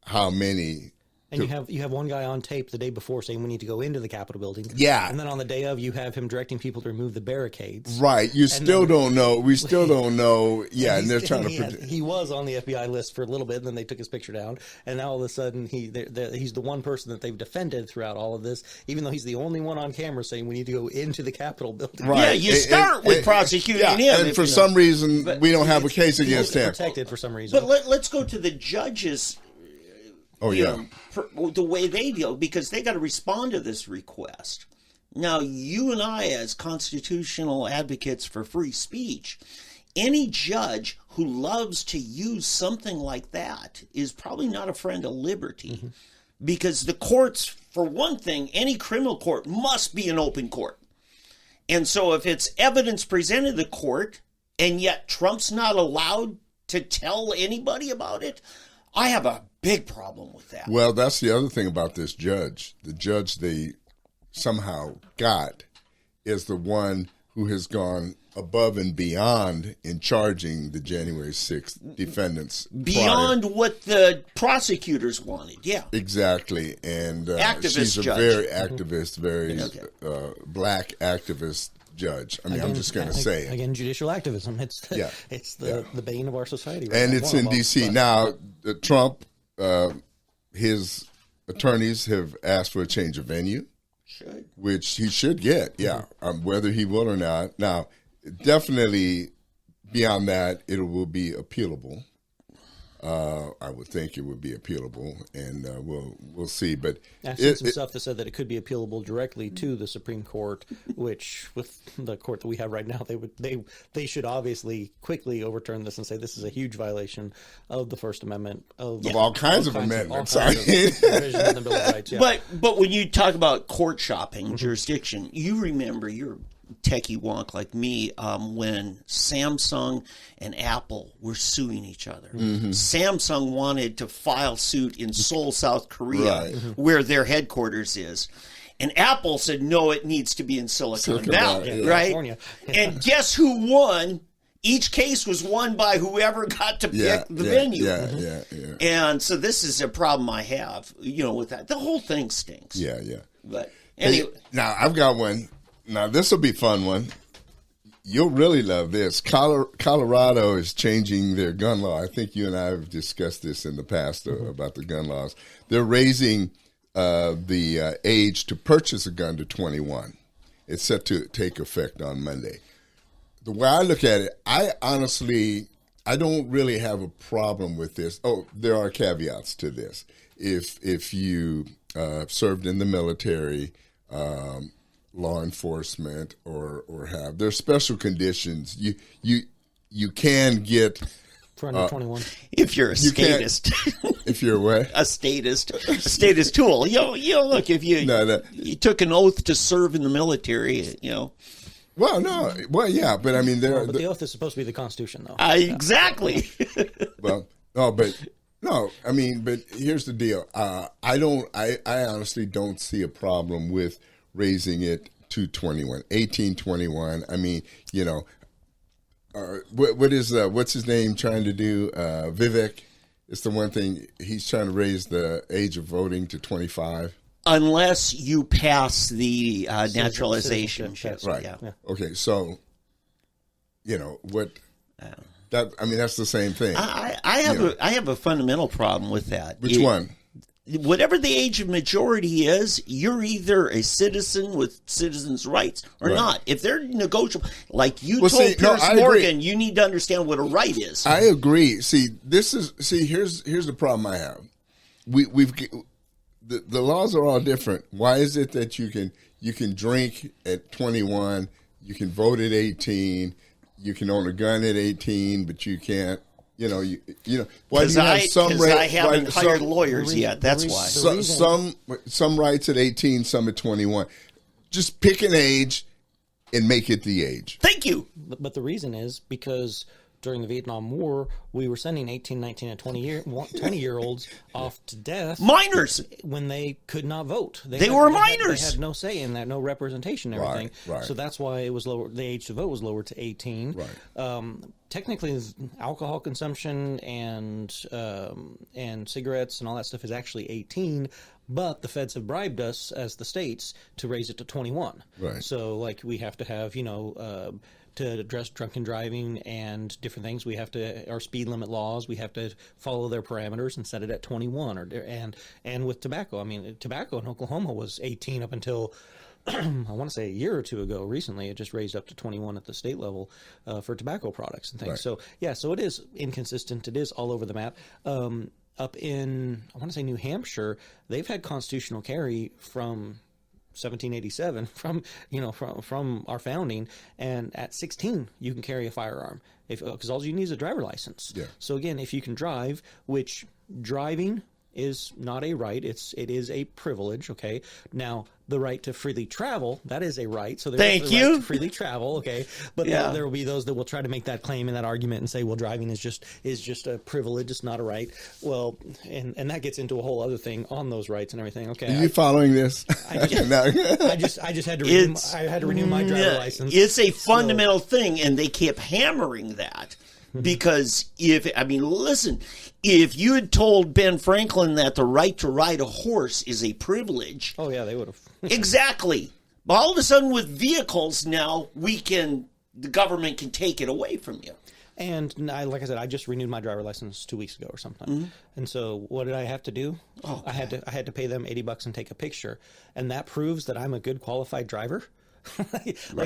how many. And you have one guy on tape the day before saying we need to go into the Capitol building. Yeah. And then on the day of, you have him directing people to remove the barricades. Right. You still don't know. We still don't know. Yeah. And they're trying to. He was on the FBI list for a little bit, and then they took his picture down. And now all of a sudden, he's the one person that they've defended throughout all of this, even though he's the only one on camera saying we need to go into the Capitol building. Right. Yeah. You start with prosecuting him. And for some reason, we don't have a case against him. Protected for some reason. But let's go to the judges. The way they deal, because they got to respond to this request. Now, you and I, as constitutional advocates for free speech, any judge who loves to use something like that is probably not a friend of liberty, because the courts, for one thing, any criminal court must be an open court. And so if it's evidence presented to the court, and yet Trump's not allowed to tell anybody about it, I have a big problem with that. Well, that's the other thing about this judge. The judge they somehow got is the one who has gone above and beyond in charging the January 6th defendants. Beyond what the prosecutors wanted, yeah. Exactly. And she's a judge. Very activist, very black activist judge. I mean, I'm just going to say it. Again, judicial activism. It's the bane of our society. Right and now. it's in D.C. Now, Trump, his attorneys have asked for a change of venue, which he should get, whether he will or not. Now, definitely beyond that, it will be appealable. I would think it would be appealable, and we'll see. But I've seen some stuff that said that it could be appealable directly to the Supreme Court, which, with the court that we have right now, they should obviously quickly overturn this and say this is a huge violation of the First Amendment of all kinds of amendments. Provisions in the Bill of Rights. Yeah. But when you talk about court shopping jurisdiction, you remember you're techie wonk like me when Samsung and Apple were suing each other. Samsung wanted to file suit in Seoul, South Korea, where their headquarters is. And Apple said, no, it needs to be in Silicon Valley, right? California. And guess who won? Each case was won by whoever got to pick the venue. And so this is a problem I have, with that. The whole thing stinks. But anyway. Hey, now, I've got one. Now, this will be a fun one. You'll really love this. Colorado is changing their gun law. I think you and I have discussed this in the past about the gun laws. They're raising the age to purchase a gun to 21. It's set to take effect on Monday. The way I look at it, I don't really have a problem with this. Oh, there are caveats to this. If you served in the military, law enforcement, or there's special conditions. You can get For under 21. If you're a You can't- statist. If you're what? A statist tool. Look, if No. you took an oath to serve in the military, Well, no. Well, yeah, but I mean, But the oath is supposed to be the Constitution, though. exactly. well, no, but no. I mean, but here's the deal. I honestly don't see a problem with raising it to 21, 18, 21. I mean, what's his name trying to do? Vivek. It's the one thing he's trying to raise the age of voting to 25. Unless you pass the naturalization. Citizenship, Right. Yeah. Okay. So, what? That's the same thing. I have a fundamental problem with that. Which one? Whatever the age of majority is, you're either a citizen with citizens' rights or not. If they're negotiable, like you told Pierce Morgan, you need to understand what a right is. I agree. Here's the problem I have. The laws are all different. Why is it that you can drink at 21, you can vote at 18, you can own a gun at 18, but you can't? Why do you have some rights? I haven't hired lawyers yet. That's why. Some rights at 18, some at 21. Just pick an age and make it the age. Thank you. But the reason is because during the Vietnam War, we were sending 18, 19, and 20-year-olds off to death. Minors. When they could not vote. They were minors. They had no say in that, no representation and everything. Right. So that's why it was lower. The age to vote was lowered to 18. Right. Technically, alcohol consumption and cigarettes and all that stuff is actually 18. But the feds have bribed us as the states to raise it to 21. Right. So, like, we have to have, to address drunken driving and different things, we have to, our speed limit laws, we have to follow their parameters and set it at 21. And with tobacco, I mean, tobacco in Oklahoma was 18 up until I want to say a year or two ago. Recently, it just raised up to 21 at the state level for tobacco products and things. Right. So, yeah, so it is inconsistent. It is all over the map. Up in, I want to say New Hampshire, they've had constitutional carry from 1787, from our founding, and at 16 you can carry a firearm because all you need is a driver license. Yeah. So again, if you can drive, which driving is not a right, it is a privilege. Okay, now the right to freely travel, that is a right. So there's Thank the you. right to freely travel. Okay, but Yeah. there will be those that will try to make that claim and that argument and say, well, driving is just a privilege, it's not a right. Well, and that gets into a whole other thing on those rights and everything. Okay, Are you following this? I just had to renew my driver license. It's a fundamental thing, and they kept hammering that because if you had told Ben Franklin that the right to ride a horse is a privilege, oh yeah, they would have. exactly. But all of a sudden, with vehicles now, the government can take it away from you. And like I said, I just renewed my driver license 2 weeks ago or something. And so what did I have to do? I had to pay them $80 and take a picture, and that proves that I'm a good qualified driver.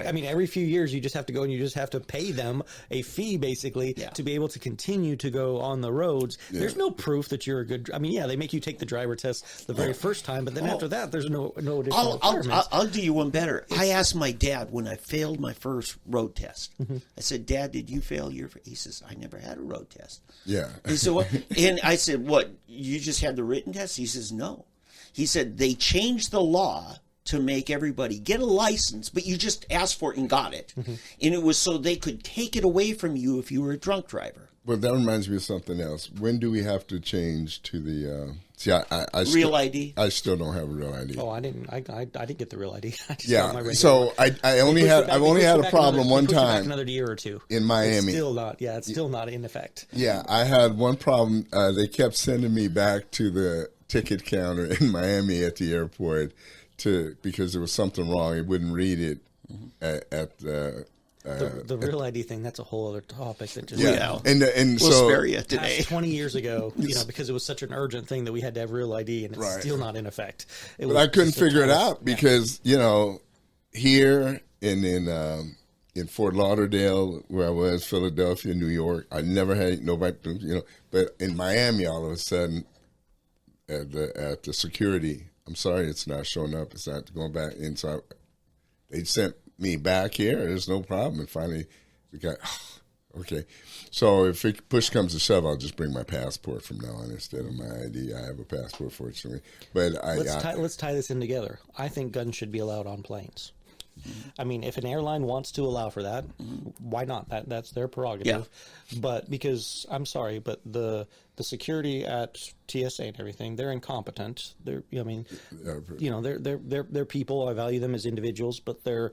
I mean, every few years you just have to go and you just have to pay them a fee basically to be able to continue to go on the roads. Yeah. There's no proof that you're a good. I mean, yeah, they make you take the driver test the very first time, but then after that, there's no additional requirements. I'll do you one better. I asked my dad when I failed my first road test. I said, "Dad, did you fail your?" He says, "I never had a road test." Yeah. He said, "What?" And I said, "What? You just had the written test?" He says, "No." He said they changed the law to make everybody get a license, but you just asked for it and got it. And it was so they could take it away from you if you were a drunk driver. Well, that reminds me of something else. When do we have to change to the real ID? I still don't have a real ID. Oh, I didn't get the real ID. Yeah, so I've only had a problem one time. Another year or two in Miami. It's still not in effect. Yeah, I had one problem. They kept sending me back to the ticket counter in Miami at the airport because there was something wrong. It wouldn't read it at the real ID thing. That's a whole other topic that just and we'll so spare you today. 20 years ago, because it was such an urgent thing that we had to have real ID, and it's still not in effect. But I couldn't figure it out because here and in Fort Lauderdale, where I was, Philadelphia, New York, I never had nobody. But in Miami, all of a sudden, at the security. I'm sorry, it's not showing up. It's not going back inside. They sent me back here. There's no problem. And finally, the guy, Okay. So if push comes to shove, I'll just bring my passport from now on instead of my ID. I have a passport, fortunately. But let's tie this in together. I think guns should be allowed on planes. I mean, if an airline wants to allow for that, why not? That's their prerogative. Yeah. But because I'm sorry, but the security at TSA and everything, they're incompetent. They're they're people. I value them as individuals, but they're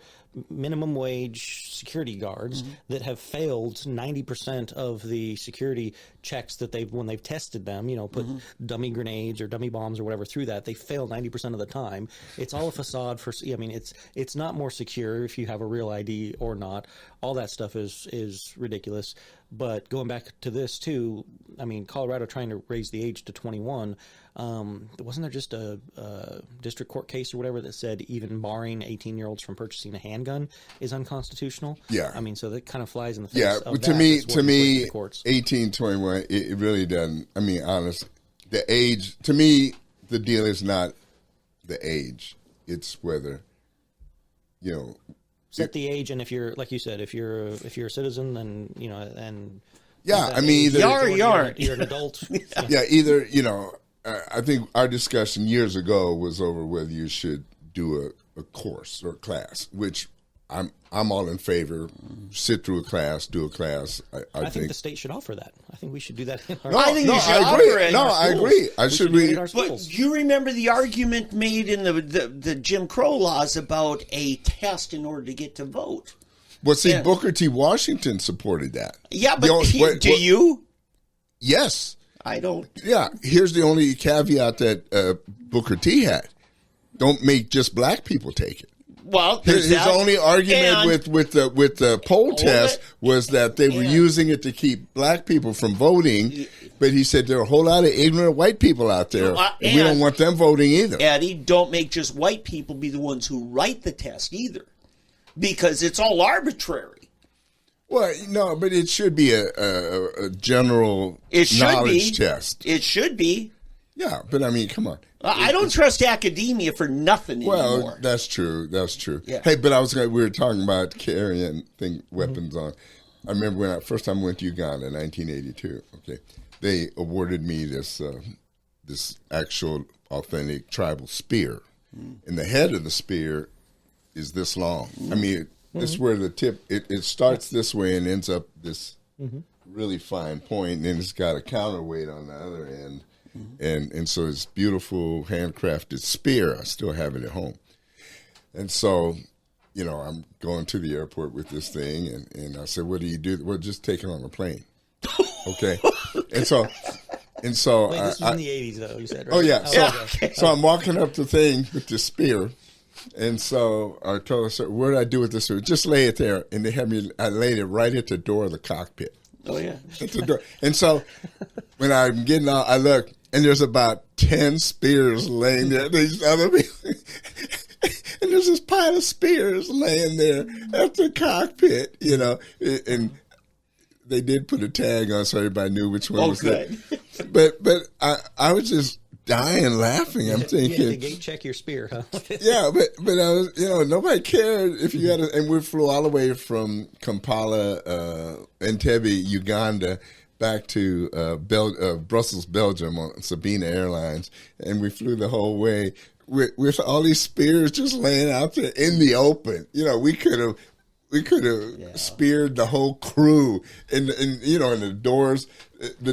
minimum wage security guards that have failed 90% of the security checks that when they've tested them, put dummy grenades or dummy bombs or whatever through that, they fail 90% of the time. It's all a facade for. I mean, it's not more secure if you have a real ID or not. All that stuff is ridiculous. But going back to this too, I mean, Colorado trying to raise the age to 21. Wasn't there just a district court case or whatever that said even barring 18-year-olds from purchasing a handgun is unconstitutional? Yeah. I mean, so that kind of flies in the face. Yeah, of to me, 18, 21, it really doesn't. I mean, honestly, the age, to me, the deal is not the age. It's whether, set the age, and if you're, like you said, if you're a citizen, then and yeah, I mean, either you're an adult. Yeah, either I think our discussion years ago was over whether you should do a course or a class, which I'm all in favor. Sit through a class, do a class. I think the state should offer that. I think we should do that in our I think you should I offer agree. it. No, I agree. I should do it in read. our But schools. do you remember the argument made in the Jim Crow laws about a test in order to get to vote? Well, see, Yeah. Booker T. Washington supported that. Yeah, but do what- you? Yes. I don't. Yeah. Here's the only caveat that Booker T. had: don't make just black people take it. Well, His that. only argument And- with the poll test was that they were Yeah. using it to keep black people from voting. But he said there are a whole lot of ignorant white people out there, and we don't want them voting either. Eddie, don't make just white people be the ones who write the test either, because it's all arbitrary. Well, no, but it should be a general knowledge test. It should be. Yeah, but I mean, come on. I don't trust academia for nothing Well, anymore. that's true. That's true. Yeah. Hey, but we were talking about carrying weapons on. I remember when first time I went to Uganda in 1982. Okay, they awarded me this actual authentic tribal spear, and the head of the spear is this long. I mean, this is where the tip. It starts this way and ends up this really fine point, and then it's got a counterweight on the other end. And so it's beautiful handcrafted spear. I still have it at home. And so, I'm going to the airport with this thing, and I said, "What do you do?" Well, just take it on a plane. Okay. and so Wait, this was in the 80s, though, you said, right? Oh yeah. Okay. So I'm walking up the thing with this spear, and so I told her, "Sir, what did I do with this spear?" Just lay it there, and I laid it right at the door of the cockpit. Oh yeah. At the door. And so when I'm getting out, I look, and there's about 10 spears laying there. These other people, and there's this pile of spears laying there at the cockpit, and they did put a tag on so everybody knew which one was good. But I was just dying laughing. I'm thinking, you had to gate check your spear, huh? yeah, but I was, nobody cared if you had and we flew all the way from Kampala, Entebbe, Uganda, back to Brussels, Belgium on Sabina Airlines, and we flew the whole way with all these spears just laying out there in the open. We could have speared the whole crew, and the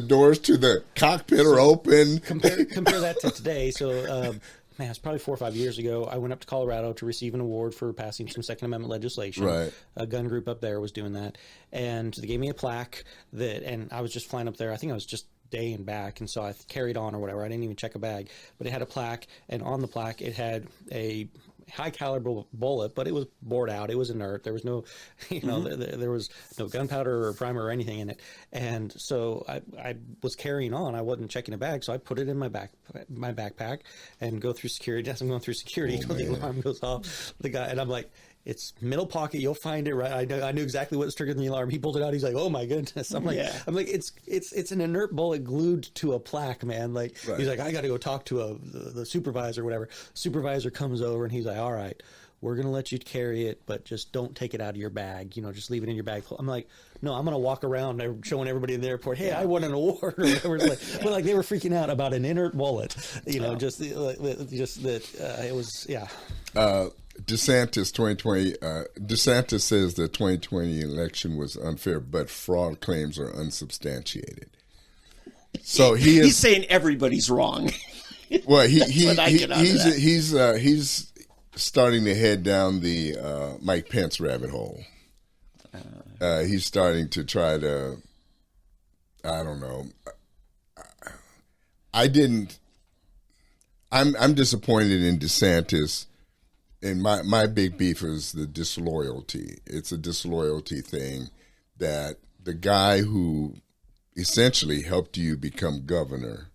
doors to the cockpit are open. Compare that to today. So, it's probably 4 or 5 years ago. I went up to Colorado to receive an award for passing some Second Amendment legislation. Right. A gun group up there was doing that, and they gave me a plaque and I was just flying up there. I think I was just day and back, and so I carried on or whatever. I didn't even check a bag, but it had a plaque, and on the plaque it had a high caliber bullet, but it was bored out. It was inert. There was no, there was no gunpowder or primer or anything in it. And so I was carrying on. I wasn't checking a bag, so I put it in my backpack and go through security. As I'm going through security, the alarm goes off. The guy, and I'm like, "It's middle pocket. You'll find it right." I knew exactly what was triggering the alarm. He pulled it out. He's like, "Oh my goodness!" I'm like, "It's an inert bullet glued to a plaque, man." Like he's like, "I got to go talk to the supervisor, or whatever." Supervisor comes over and he's like, "All right, we're going to let you carry it, but just don't take it out of your bag. Just leave it in your bag. I'm like, no, I'm going to walk around showing everybody in the airport, hey, I won an award or whatever. But they were freaking out about an inert wallet. Just that it was, yeah. DeSantis 2020. DeSantis says the 2020 election was unfair, but fraud claims are unsubstantiated. So he's saying everybody's wrong. Well, he's starting to head down the Mike Pence rabbit hole. He's starting to try to. I don't know. I'm disappointed in DeSantis. And my big beef is the disloyalty. It's a disloyalty thing that the guy who essentially helped you become governor,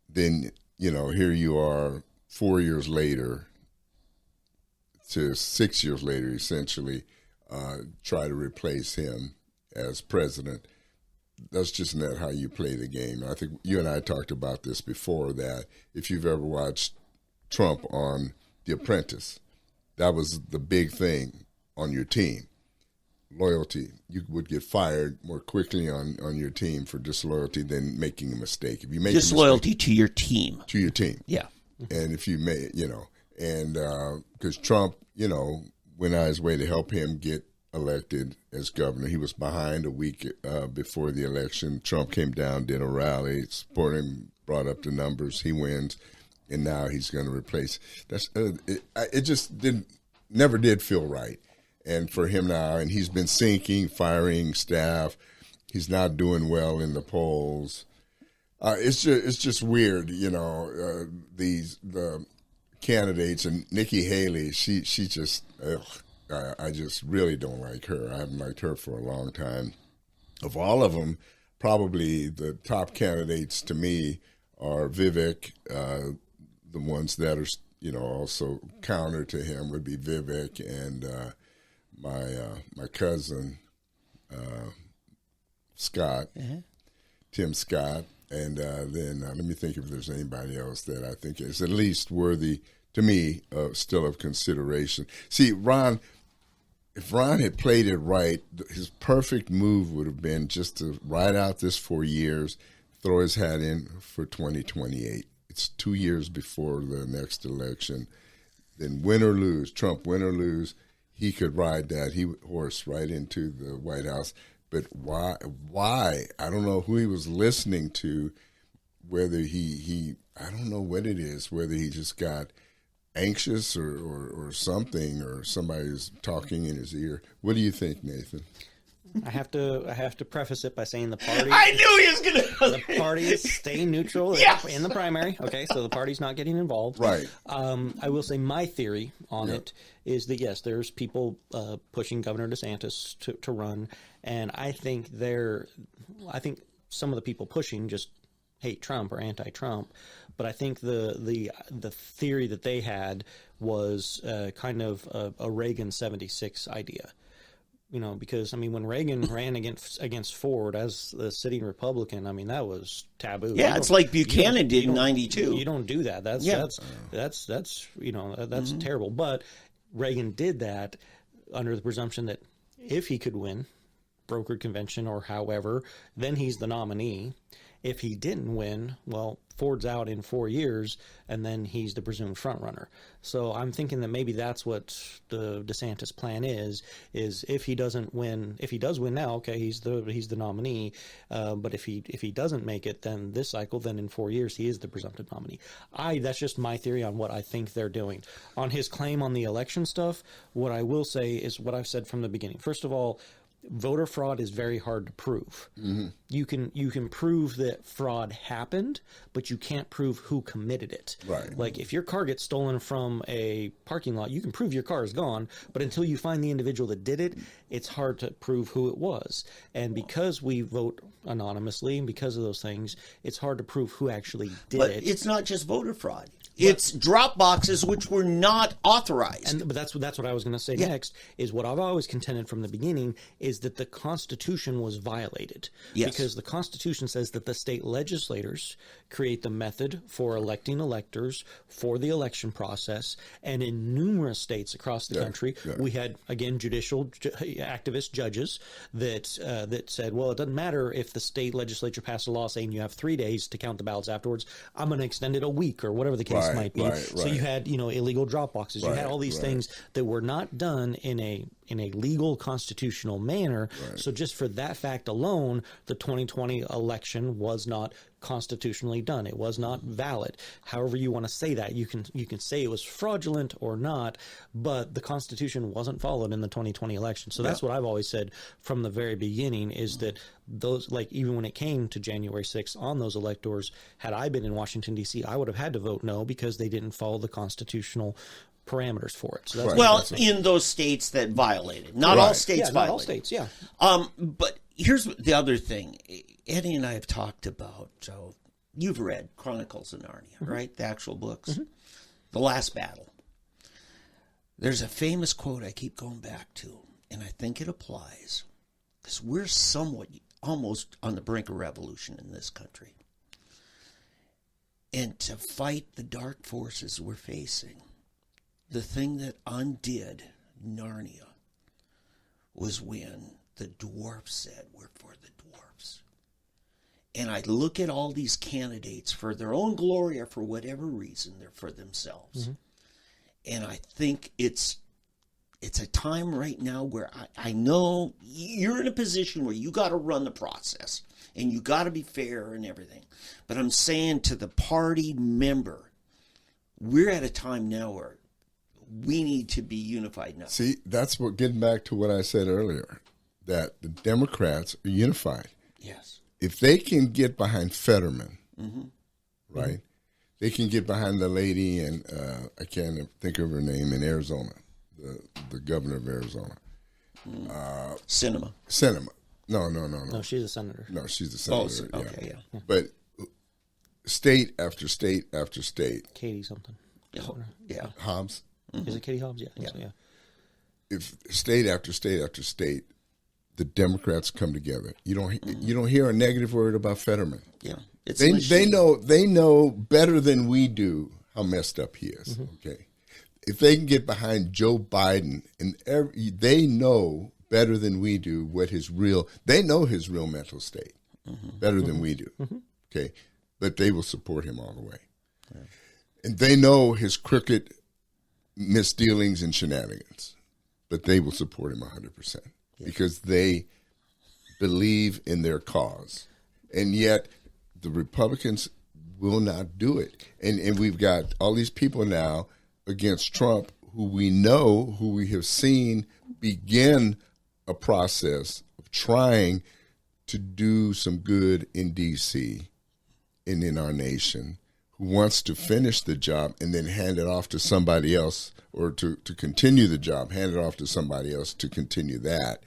then, here you are 4 years later to 6 years later, essentially, try to replace him as president. That's just not how you play the game. I think you and I talked about this before, that if you've ever watched Trump on The Apprentice, that was the big thing on your team. Loyalty. You would get fired more quickly on your team for disloyalty than making a mistake. If you make disloyalty to your team. To your team. Yeah. And if you made, and because Trump, went out his way to help him get elected as governor. He was behind a week before the election. Trump came down, did a rally, supported him, brought up the numbers. He wins. And now he's going to replace. It just never did feel right, and for him now, and he's been sinking, firing staff. He's not doing well in the polls. It's just weird, the candidates, and Nikki Haley. She just I just really don't like her. I haven't liked her for a long time. Of all of them, probably the top candidates to me are Vivek. The ones that are, also counter to him would be Vivek and my cousin Scott, Tim Scott, and then let me think if there's anybody else that I think is at least worthy to me still of consideration. See, if Ron had played it right, his perfect move would have been just to ride out this 4 years, throw his hat in for 2028. It's 2 years before the next election. Then win or lose, Trump win or lose, he could ride that horse right into the White House. But why? I don't know who he was listening to, whether he I don't know what it is, whether he just got anxious or something, or somebody's talking in his ear. What do you think, Nathan? I have to preface it by saying the party. I knew he was gonna. The party is staying neutral in the primary. Okay, so the party's not getting involved. Right. I will say my theory on it is that yes, there's people pushing Governor DeSantis to run, and I think some of the people pushing just hate Trump or anti-Trump, but I think the theory that they had was kind of a Reagan 76 idea. Because when Reagan ran against Ford as the sitting Republican, that was taboo. Yeah, it's like Buchanan did in '92. You don't do that. That's terrible. But Reagan did that under the presumption that if he could win, brokered convention or however, then he's the nominee. If he didn't win, well, Ford's out in 4 years, and then he's the presumed front runner. So I'm thinking that maybe that's what the DeSantis plan is if he doesn't win, if he does win now, okay, he's the nominee. But if he doesn't make it, then this cycle, then in 4 years he is the presumptive nominee. That's just my theory on what I think they're doing. On his claim on the election stuff, what I will say is what I've said from the beginning. First of all, voter fraud is very hard to prove. Mm-hmm. You can prove that fraud happened, but you can't prove who committed it. Right. Like if your car gets stolen from a parking lot, you can prove your car is gone, but until you find the individual that did it, it's hard to prove who it was. And because we vote anonymously and because of those things, it's hard to prove who actually did it. But it's not just voter fraud. It's drop boxes which were not authorized. But that's what I was going to say next, is what I've always contended from the beginning is that the Constitution was violated. Yes. Because the Constitution says that the state legislators create the method for electing electors for the election process. And in numerous states across the country, we had, again, judicial activist judges that said, well, it doesn't matter if the state legislature passed a law saying you have 3 days to count the ballots afterwards. I'm going to extend it a week or whatever the case might be. So you had, illegal drop boxes. You had all these things that were not done in a legal constitutional manner. So just for that fact alone, the 2020 election was not constitutionally done. It was not valid. However you want to say that, you can say it was fraudulent or not, but the Constitution wasn't followed in the 2020 election. So that's what I've always said from the very beginning, is that those, like, even when it came to January 6th on those electors, had I been in Washington, D.C., I would have had to vote no because they didn't follow the constitutional parameters for it. So that's in those states that violated. Not all states violated. Not all states, But here's the other thing. Eddie and I have talked about, so you've read Chronicles of Narnia, right? The actual books. The Last Battle. There's a famous quote I keep going back to, and I think it applies, because we're somewhat almost on the brink of revolution in this country. And to fight the dark forces we're facing, the thing that undid Narnia was when the dwarfs said, we're for the dwarfs. And I look at all these candidates for their own glory or for whatever reason, they're for themselves. And I think it's a time right now where I know you're in a position where you got to run the process and you got to be fair and everything. But I'm saying to the party member, we're at a time now where we need to be unified now. See, that's what, getting back to what I said earlier, that the Democrats are unified. Yes. If they can get behind Fetterman, right, they can get behind the lady, and I can't think of her name, in Arizona, the governor of Arizona. Cinema. No, she's a senator. No, she's a senator. Okay, yeah. But state after state after state. Katie something. Yeah. Hobbs. Is it Katie Hobbs? Yeah. So, If state after state after state, the Democrats come together, you don't hear a negative word about Fetterman. Yeah. They know better than we do how messed up he is. Okay, if they can get behind Joe Biden, and they know better than we do they know his real mental state better than we do. Okay, but they will support him all the way, and they know his crooked misdealings and shenanigans, but they will support him 100% because they believe in their cause, and yet the Republicans will not do it. And we've got all these people now against Trump who we have seen begin a process of trying to do some good in D.C. and in our nation, who wants to finish the job and then hand it off to somebody else, or to continue the job, hand it off to somebody else to continue that.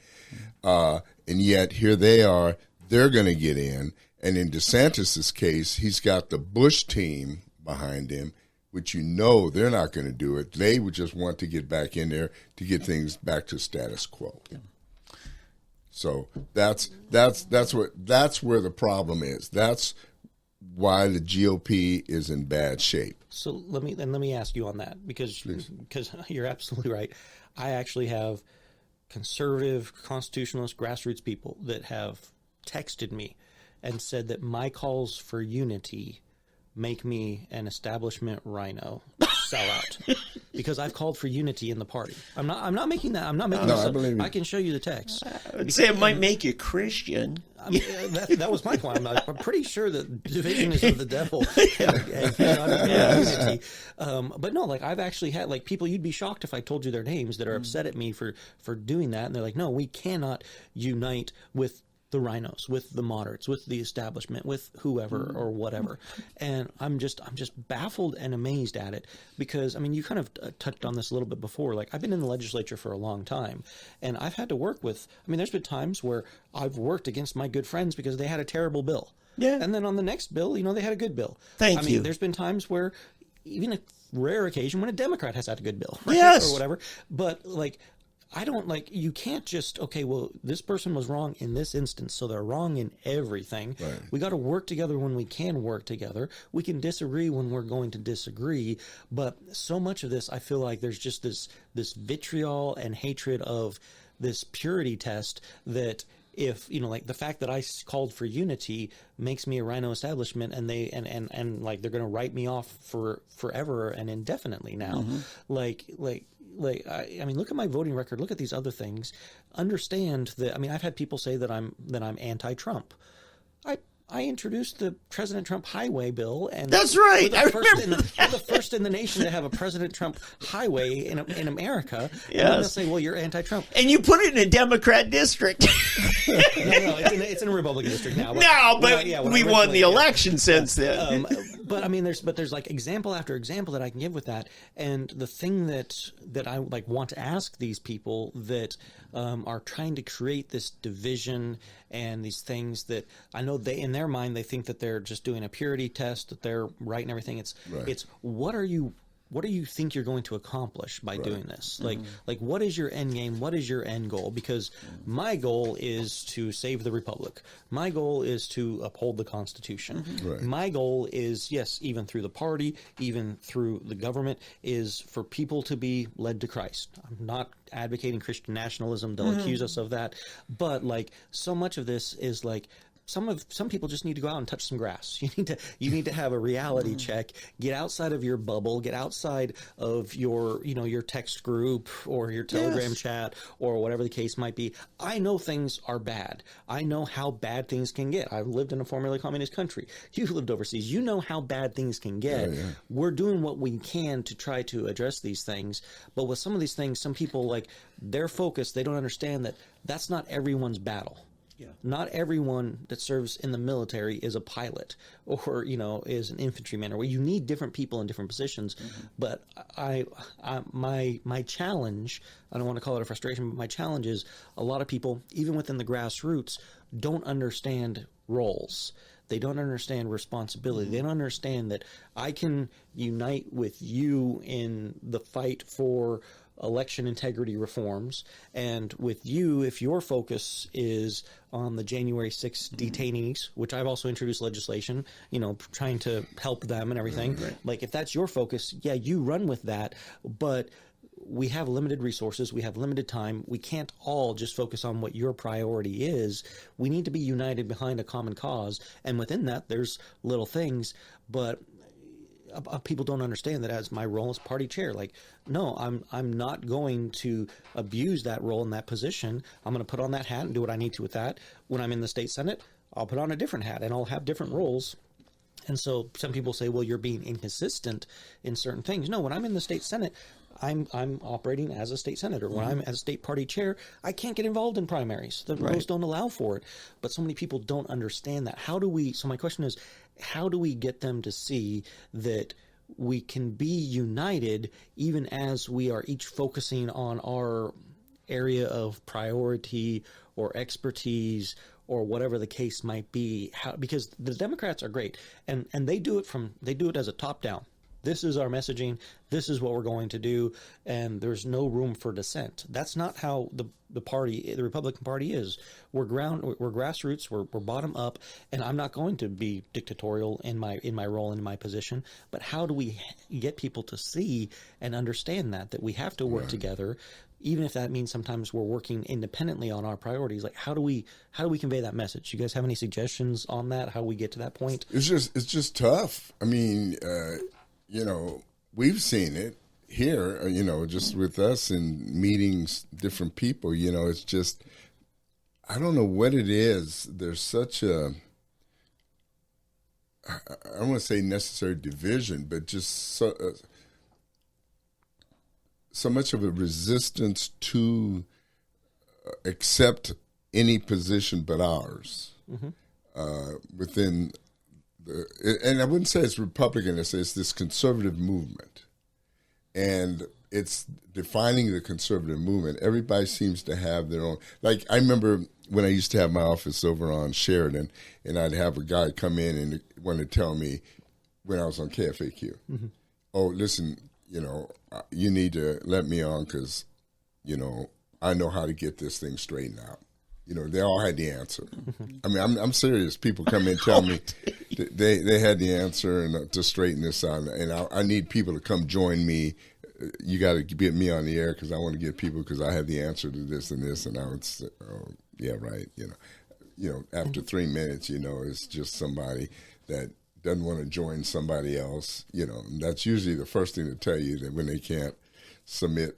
And yet here they are, they're going to get in. And in DeSantis' case, he's got the Bush team behind him, which they're not going to do it. They would just want to get back in there to get things back to status quo. Yeah. So that's where the problem is. That's why the GOP is in bad shape. So let me ask you on that, because you're absolutely right. I actually have conservative, constitutionalist, grassroots people that have texted me and said that my calls for unity make me an establishment rhino sellout because I've called for unity in the party. I'm not making that. I'm not making this up. I can show you the text. I'd say it might make you Christian. I mean, that was my point. I'm pretty sure that division is of the devil. Unity. But no, I've actually had people, you'd be shocked if I told you their names, that are upset at me for doing that, and they're like, no, we cannot unite with the rhinos, with the moderates, with the establishment, with whoever or whatever. And I'm just baffled and amazed at it, because you kind of touched on this a little bit before. I've been in the legislature for a long time, and I've had to work with, there's been times where I've worked against my good friends because they had a terrible bill. Yeah. And then on the next bill, they had a good bill. Thank you. There's been times where even a rare occasion when a Democrat has had a good bill, right? Yes. Or whatever. But like, I don't like, you can't just, okay, well, this person was wrong in this instance, so they're wrong in everything. Right. We got to work together when we can work together. We can disagree when we're going to disagree. But so much of this, I feel like there's just this vitriol and hatred of this purity test that, if, you know, like the fact that I called for unity makes me a rhino establishment, and they and like they're going to write me off for forever and indefinitely now. I mean, look at my voting record. Look at these other things. Understand that. I mean, I've had people say that I'm anti-Trump. I introduced the President Trump highway bill, and That's right. We're the first in the nation to have a President Trump highway in America. Yes. And then they'll say, "Well, you're anti-Trump." And you put it in a Democrat district. No, it's in a Republican district now. We won the election since then. But I mean, there's like example after example that I can give with that. And the thing that I like want to ask these people that are trying to create this division and these things that I know they, in their mind, they think that they're just doing a purity test, that they're right and everything. It's what do you think you're going to accomplish by doing this? Like what is your end game? What is your end goal? Because my goal is to save the republic. My goal is to uphold the Constitution. Right. My goal is, yes, even through the party, even through the government, is for people to be led to Christ. I'm not advocating Christian nationalism. They'll accuse us of that. But like, so much of this is like, some people just need to go out and touch some grass. You need to have a reality check. Get outside of your bubble. Get outside of your text group or your Telegram chat or whatever the case might be. I know things are bad. I know how bad things can get. I've lived in a formerly communist country. You've lived overseas. You know how bad things can get. We're doing what we can to try to address these things. But with some of these things, some people, like, their focus, they don't understand that that's not everyone's battle. Yeah. Not everyone that serves in the military is a pilot or, is an infantryman, or you need different people in different positions. But my challenge, I don't want to call it a frustration, but my challenge is a lot of people, even within the grassroots, don't understand roles. They don't understand responsibility. They don't understand that I can unite with you in the fight for election integrity reforms, and with you, if your focus is on the January 6th detainees, which I've also introduced legislation, trying to help them and everything. Right. Like, if that's your focus, yeah, you run with that, but we have limited resources. We have limited time. We can't all just focus on what your priority is. We need to be united behind a common cause, and within that, there's little things, but people don't understand that as my role as party chair. Like, no, I'm not going to abuse that role in that position. I'm going to put on that hat and do what I need to with that. When I'm in the state Senate, I'll put on a different hat and I'll have different roles. And so some people say, well, you're being inconsistent in certain things. No, when I'm in the state Senate, I'm operating as a state senator. When I'm as a state party chair, I can't get involved in primaries. The rules don't allow for it. But so many people don't understand that. So my question is, how do we get them to see that we can be united even as we are each focusing on our area of priority or expertise or whatever the case might be? Because the Democrats are great, and they do it as a top down. This is our messaging. This is what we're going to do, and there's no room for dissent. That's not how the Republican Party is. We're grassroots. We're bottom up, and I'm not going to be dictatorial in my role, in my position. But how do we get people to see and understand that we have to work together, even if that means sometimes we're working independently on our priorities? Like, how do we convey that message? You guys have any suggestions on that? How we get to that point? It's just tough. I mean, we've seen it here, just with us in meetings, different people, it's just, I don't know what it is. There's such I don't want to say necessary division, but just so much of a resistance to accept any position but ours within and I wouldn't say it's Republican, it's this conservative movement. And it's defining the conservative movement. Everybody seems to have their own. Like, I remember when I used to have my office over on Sheridan, and I'd have a guy come in and want to tell me when I was on KFAQ. oh, listen, you need to let me on because, I know how to get this thing straightened out. They all had the answer. I mean, I'm serious. People come in and tell me they had the answer and to straighten this out. And I need people to come join me. You got to get me on the air because I want to get people because I have the answer to this and this. And I would say, oh, yeah, right. After 3 minutes, it's just somebody that doesn't want to join somebody else. And that's usually the first thing to tell you that when they can't submit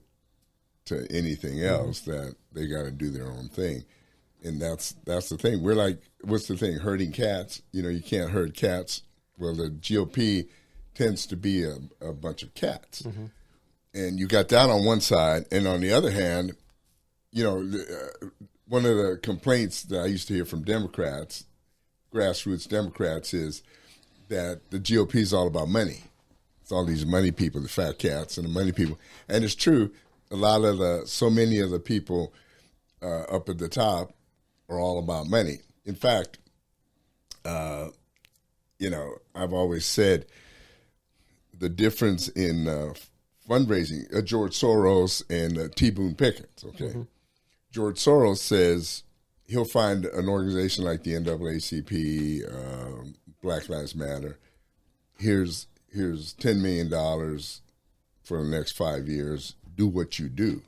to anything else, that they got to do their own thing. And that's the thing. We're like, what's the thing? Herding cats. You can't herd cats. Well, the GOP tends to be a bunch of cats. Mm-hmm. And you got that on one side. And on the other hand, one of the complaints that I used to hear from Democrats, grassroots Democrats, is that the GOP is all about money. It's all these money people, the fat cats and the money people. And it's true. So many of the people up at the top are all about money. In fact, I've always said the difference in fundraising, George Soros and T. Boone Pickens, okay? Mm-hmm. George Soros says he'll find an organization like the NAACP, Black Lives Matter. Here's $10 million for the next 5 years. Do what you do.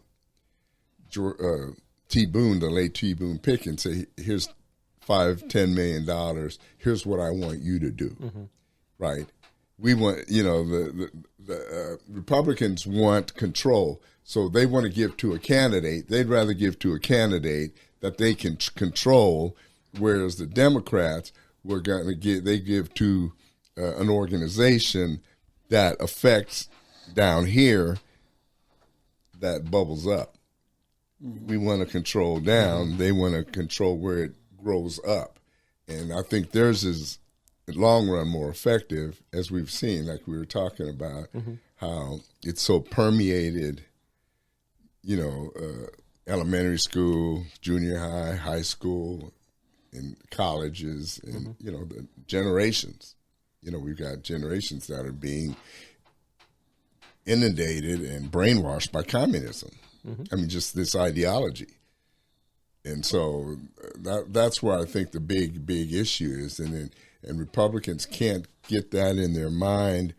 T. Boone, the late T. Boone Pickens, say, here's $10 million. Here's what I want you to do, right? We want, the Republicans want control, so they want to give to a candidate. They'd rather give to a candidate that they can control, whereas the Democrats they give to an organization that affects down here that bubbles up. We want to control down. They want to control where it grows up. And I think theirs is, in the long run, more effective, as we've seen, like we were talking about, how it's so permeated, elementary school, junior high, high school, and colleges, and, the generations. We've got generations that are being inundated and brainwashed by communism. I mean, just this ideology. And so that's where I think the big issue is. And Republicans can't get that in their mind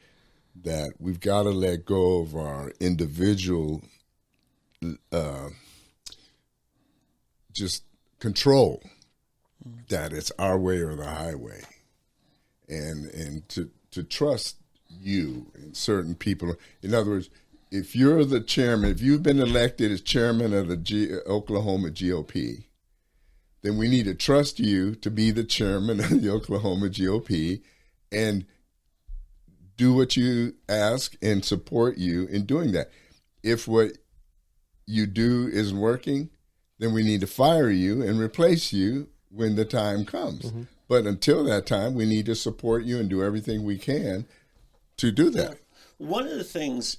that we've got to let go of our individual just control, that it's our way or the highway. And to trust you and certain people. In other words, if you're the chairman, if you've been elected as chairman of the Oklahoma GOP, then we need to trust you to be the chairman of the Oklahoma GOP and do what you ask and support you in doing that. If what you do isn't working, then we need to fire you and replace you when the time comes. But until that time, we need to support you and do everything we can to do that. One of the things,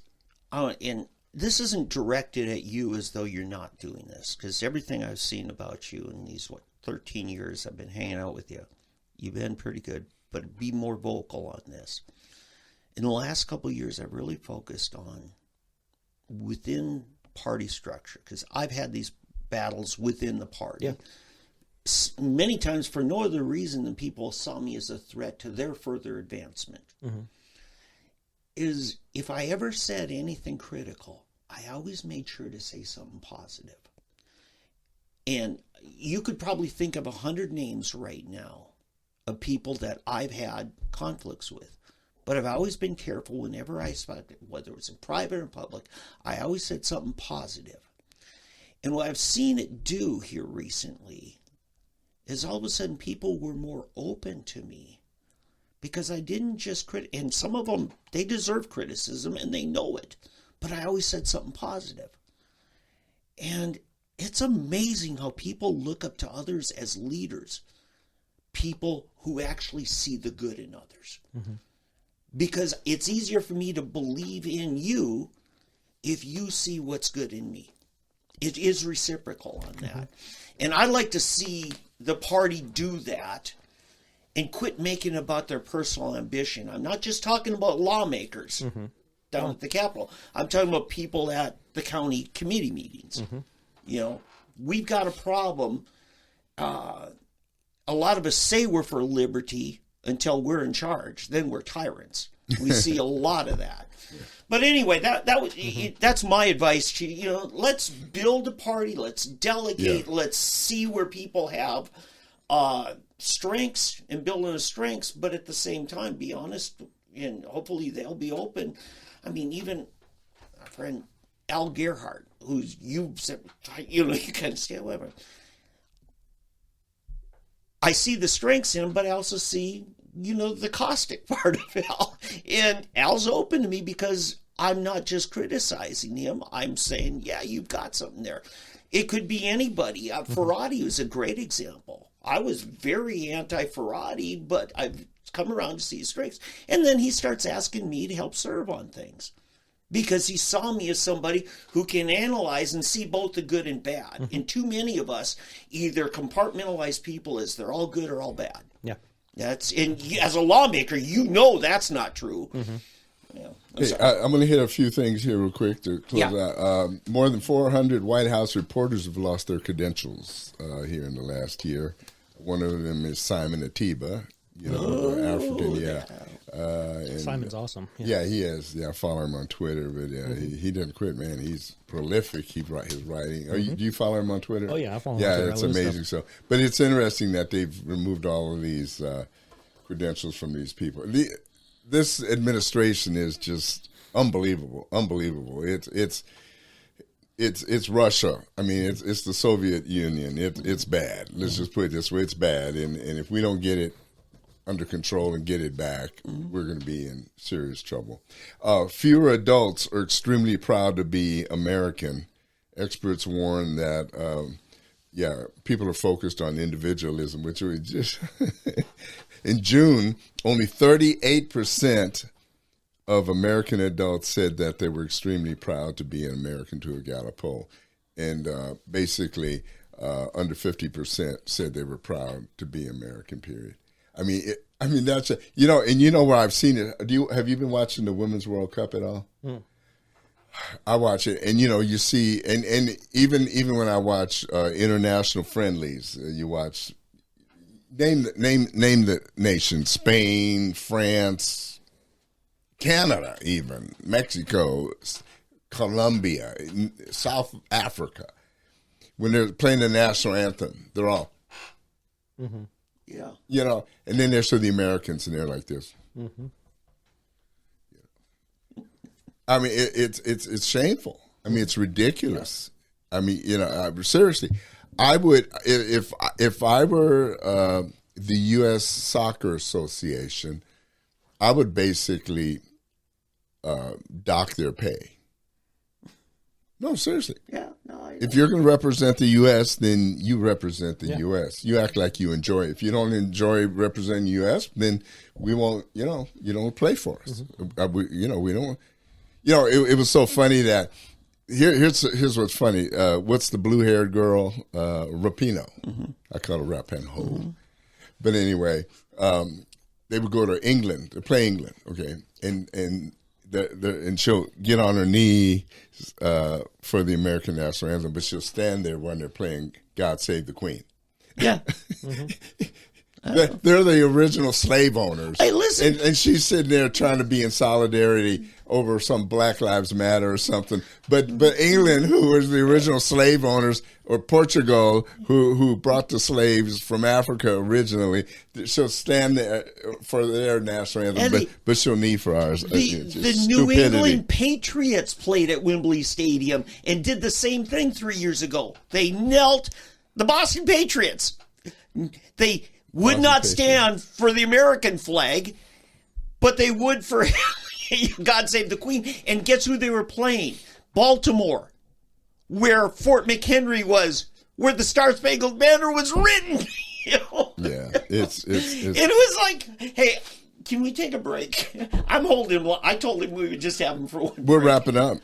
and this isn't directed at you as though you're not doing this, because everything I've seen about you in these, 13 years I've been hanging out with you, you've been pretty good, but be more vocal on this. In the last couple of years, I've really focused on within party structure, because I've had these battles within the party. Yeah. Many times for no other reason than people saw me as a threat to their further advancement. Is if I ever said anything critical, I always made sure to say something positive. And you could probably think of 100 names right now of people that I've had conflicts with. But I've always been careful whenever I spoke, whether it was in private or public, I always said something positive. And what I've seen it do here recently is all of a sudden people were more open to me because I didn't just and some of them, they deserve criticism and they know it, but I always said something positive. And it's amazing how people look up to others as leaders, people who actually see the good in others. Because it's easier for me to believe in you if you see what's good in me. It is reciprocal on that. And I like to see the party do that and quit making it about their personal ambition. I'm not just talking about lawmakers. down at the Capitol. I'm talking about people at the county committee meetings. You know, we've got a problem. A lot of us say we're for liberty until we're in charge. Then we're tyrants. We see a lot of that. But anyway, that's my advice. You know, let's build a party. Let's delegate. Let's see where people have strengths and build on the strengths. But at the same time, be honest, and hopefully they'll be open. I mean, even our friend Al Gerhardt, who's you said, you know, you kind of stay away from him. I see the strengths in him, but I also see, you know, the caustic part of Al. And Al's open to me because I'm not just criticizing him. I'm saying, yeah, you've got something there. It could be anybody. Ferrati was a great example. I was very anti-Ferrati, but I've come around to see his strengths. And then he starts asking me to help serve on things, because he saw me as somebody who can analyze and see both the good and bad. And too many of us either compartmentalize people as they're all good or all bad. Yeah. And as a lawmaker, you know that's not true. Yeah. Hey, I'm going to hit a few things here real quick to close out. More than 400 White House reporters have lost their credentials here in the last year. One of them is Simon Atiba, you know, African, and, Simon's awesome. Yeah, he is. Yeah, I follow him on Twitter, but he doesn't quit, man. He's prolific. His writing. Do you follow him on Twitter? Oh yeah, I follow him on Twitter. Yeah, it's amazing. So, but it's interesting that they've removed all of these credentials from these people. This administration is just unbelievable. It's Russia. I mean, it's the Soviet Union. It's bad. Let's just put it this way: it's bad. And if we don't get it under control and get it back, we're going to be in serious trouble. Fewer adults are extremely proud to be American. Experts warn that, people are focused on individualism, which we just in June, only 38% of American adults said that they were extremely proud to be an American to a Gallup poll. And basically, under 50% said they were proud to be American, period. I mean, that's where I've seen it. Have you been watching the Women's World Cup at all? I watch it, and you see, and even when I watch international friendlies, you watch name the nation: Spain, France, Canada, even Mexico, Colombia, South Africa. When they're playing the national anthem, they're all. Yeah. And then there's the Americans, and they're like this. I mean, it's shameful. I mean, it's ridiculous. I mean, seriously, I would, if I were the U.S. Soccer Association, I would basically dock their pay. No, seriously. Yeah, no. If you're going to represent the U.S., then you represent the U.S. You act like you enjoy it. If you don't enjoy representing the U.S., then we won't. You don't play for us. We don't. It was so funny that here's what's funny. What's the blue-haired girl? Rapinoe. I call her Rapinoe. But anyway, they would go to England to play England. Okay, and she'll get on her knee for the American national anthem, but she'll stand there when they're playing "God Save the Queen." Yeah. They're the original slave owners. Hey, listen. And she's sitting there trying to be in solidarity over some Black Lives Matter or something. But England, who was the original slave owners, or Portugal, who brought the slaves from Africa originally, she'll stand there for their national anthem, but she'll knee for ours. The New England Patriots played at Wembley Stadium and did the same thing 3 years ago. They knelt the Boston Patriots. They would not stand for the American flag, but they would for God Save the Queen. And guess who they were playing? Baltimore, where Fort McHenry was, where the Star Spangled Banner was written. Yeah, it's it was like, hey, can we take a break? I told him we would just have him for one break. We're wrapping up.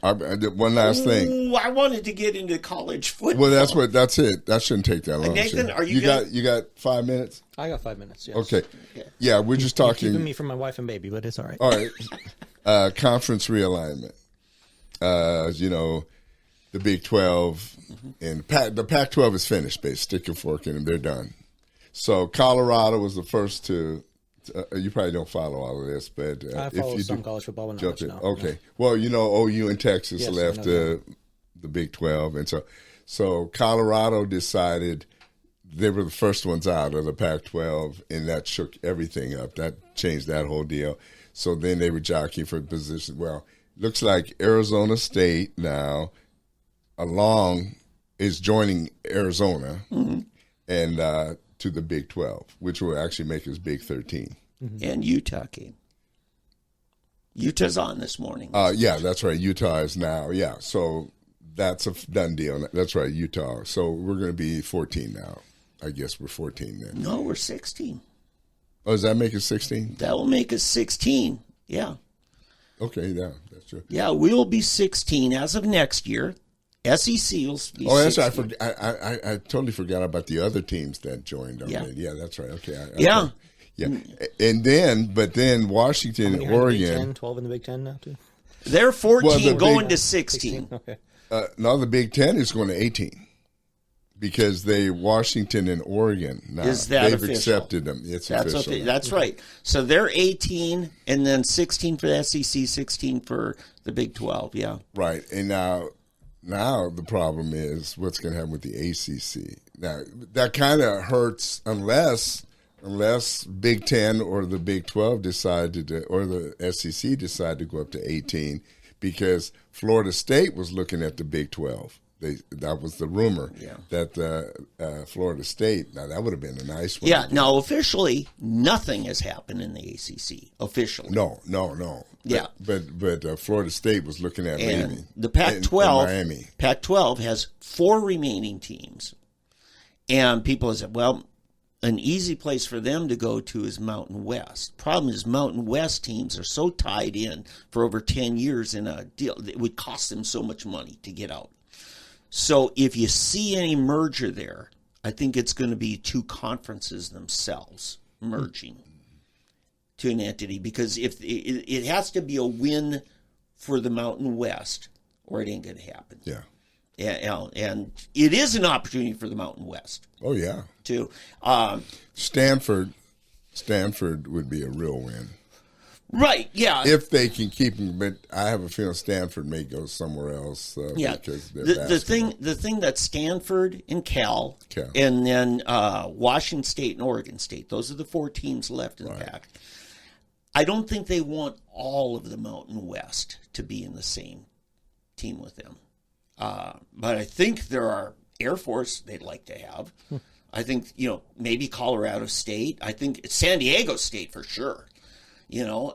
One last thing. I wanted to get into college football. Well, that's it. That shouldn't take that long. Nathan, are you got 5 minutes? I got 5 minutes. Yes. Okay. Yeah, we're just talking. You're keeping me from my wife and baby, but it's all right. All right. Conference realignment. The Big 12 and the Pac-12 is finished, basically. Stick your fork in them. They're done. So Colorado was the first to you probably don't follow all of this, but I follow if you some do, college football, but not jump much in. now. Okay. Well, OU and Texas Yes, left I know the Big 12, and so Colorado decided they were the first ones out of the Pac-12, and that shook everything up. That changed that whole deal. So then they were jockeying for position. Well, looks like Arizona State now is joining Arizona and to the Big 12, which will actually make us Big 13. And Utah came. Utah's on this morning. Yeah, that's right. Utah is now. Yeah, so that's a done deal. That's right, Utah. So we're going to be 14 now. I guess we're 14 then. No, we're 16. Oh, does that make it 16? That will make us 16. Yeah. Okay, yeah, that's true. Yeah, we'll be 16 as of next year. SEC will be Oh, that's 16. right. I totally forgot about the other teams that joined on Yeah. it. Yeah, that's right. Okay. Yeah. Yeah. And then Washington and Big 10, Oregon. 12 in the Big 10 now, too? They're 14 Well, the going Big- to 16. Okay. Now the Big 10 is going to 18 because Washington and Oregon now Is that they've official? accepted them. It's That's official. okay. That's right. So they're 18 and then 16 for the SEC, 16 for the Big 12. Yeah. Right. And now the problem is what's going to happen with the ACC. Now, that kind of hurts unless Big 10 or the Big 12 decided to, or the SEC decided to go up to 18 because Florida State was looking at the Big 12. That was the rumor that Florida State, now that would have been a nice one. Yeah. Now, officially, nothing has happened in the ACC. Officially. No. Yeah. But Florida State was looking at And maybe. the Pac-12, and Miami. Pac-12 has 4 remaining teams. And people have said, well, an easy place for them to go to is Mountain West. Problem is Mountain West teams are so tied in for over 10 years in a deal. It would cost them so much money to get out. So if you see any merger there, I think it's going to be 2 conferences themselves merging to an entity because if it has to be a win for the Mountain West or it ain't going to happen. Yeah. And it is an opportunity for the Mountain West Oh, yeah. too. Stanford would be a real win. Right, yeah. If they can keep him, but I have a feeling Stanford may go somewhere else Yeah, because they're the thing that Stanford and Cal, and then Washington State and Oregon State, those are the 4 teams left in the pack. I don't think they want all of the Mountain West to be in the same team with them. But I think there are Air Force they'd like to have. I think, maybe Colorado State. I think San Diego State for sure.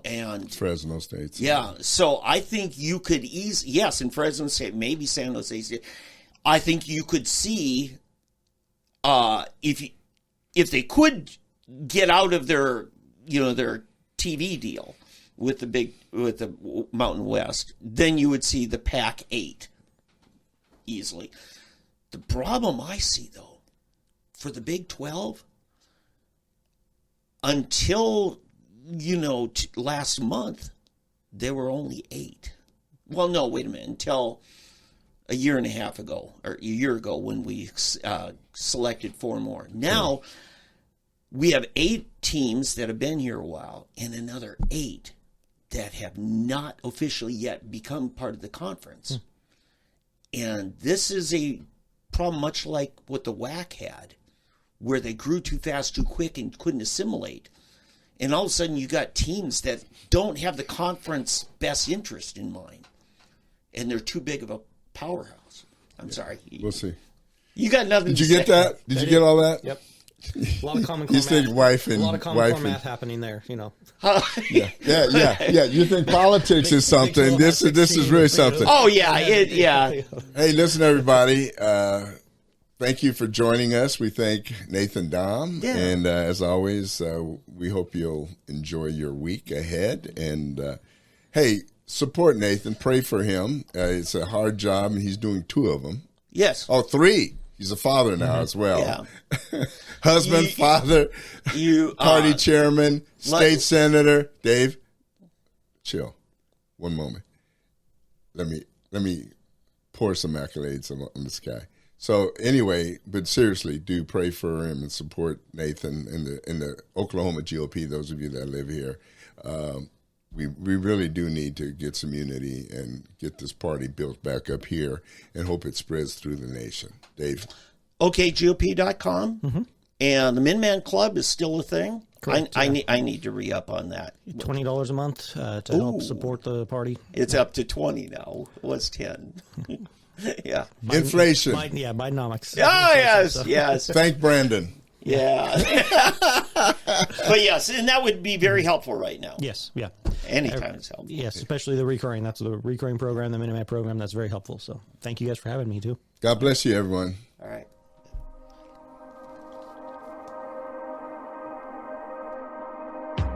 And Fresno State. yeah, so I think you could yes, in Fresno State, maybe San Jose State. I think you could see if they could get out of their their TV deal with the Mountain West, then you would see the Pac-8 easily. The problem I see though for the Big 12 until last month, there were only 8. Well, no, wait a minute. Until a year and a half ago, or a year ago when we selected 4 more. Now, we have 8 teams that have been here a while and another 8 that have not officially yet become part of the conference. And this is a problem much like what the WAC had, where they grew too fast, too quick, and couldn't assimilate. And all of a sudden, you got teams that don't have the conference best interest in mind, and they're too big of a powerhouse. I'm sorry. We'll see. You got nothing. Did you get that? Did you get all that? Yep. A lot of common core You think math. wife A and lot of common wife core and math happening there, yeah. You think politics is something? This is really something. Oh yeah, yeah. Hey, listen, everybody. Thank you for joining us. We thank Nathan Dahm. Yeah. And as always, we hope you'll enjoy your week ahead. And, hey, support Nathan. Pray for him. It's a hard job, and he's doing 2 of them. Yes. Oh, 3. He's a father now as well. Yeah. Husband, father, You party chairman, state senator. Dave, chill. one moment. Let me pour some accolades on this guy. So anyway, but seriously, do pray for him and support Nathan in the Oklahoma GOP. Those of you that live here, we really do need to get some unity and get this party built back up here, and hope it spreads through the nation. Dave, OKGOP.com, and the Min-Man Club is still a thing. Correct, I need to re-up on that. $20 a month to help support the party. It's up to 20 now. It was 10. Yeah. inflation. Bidenomics. Oh, yes. Thank Brandon. Yeah. But yes, and that would be very helpful right now. Yes, yeah. Anytime it's helpful. Yes, especially the recurring. That's the recurring program, the Minuteman program. That's very helpful. So thank you guys for having me, too. God bless you, everyone. All right.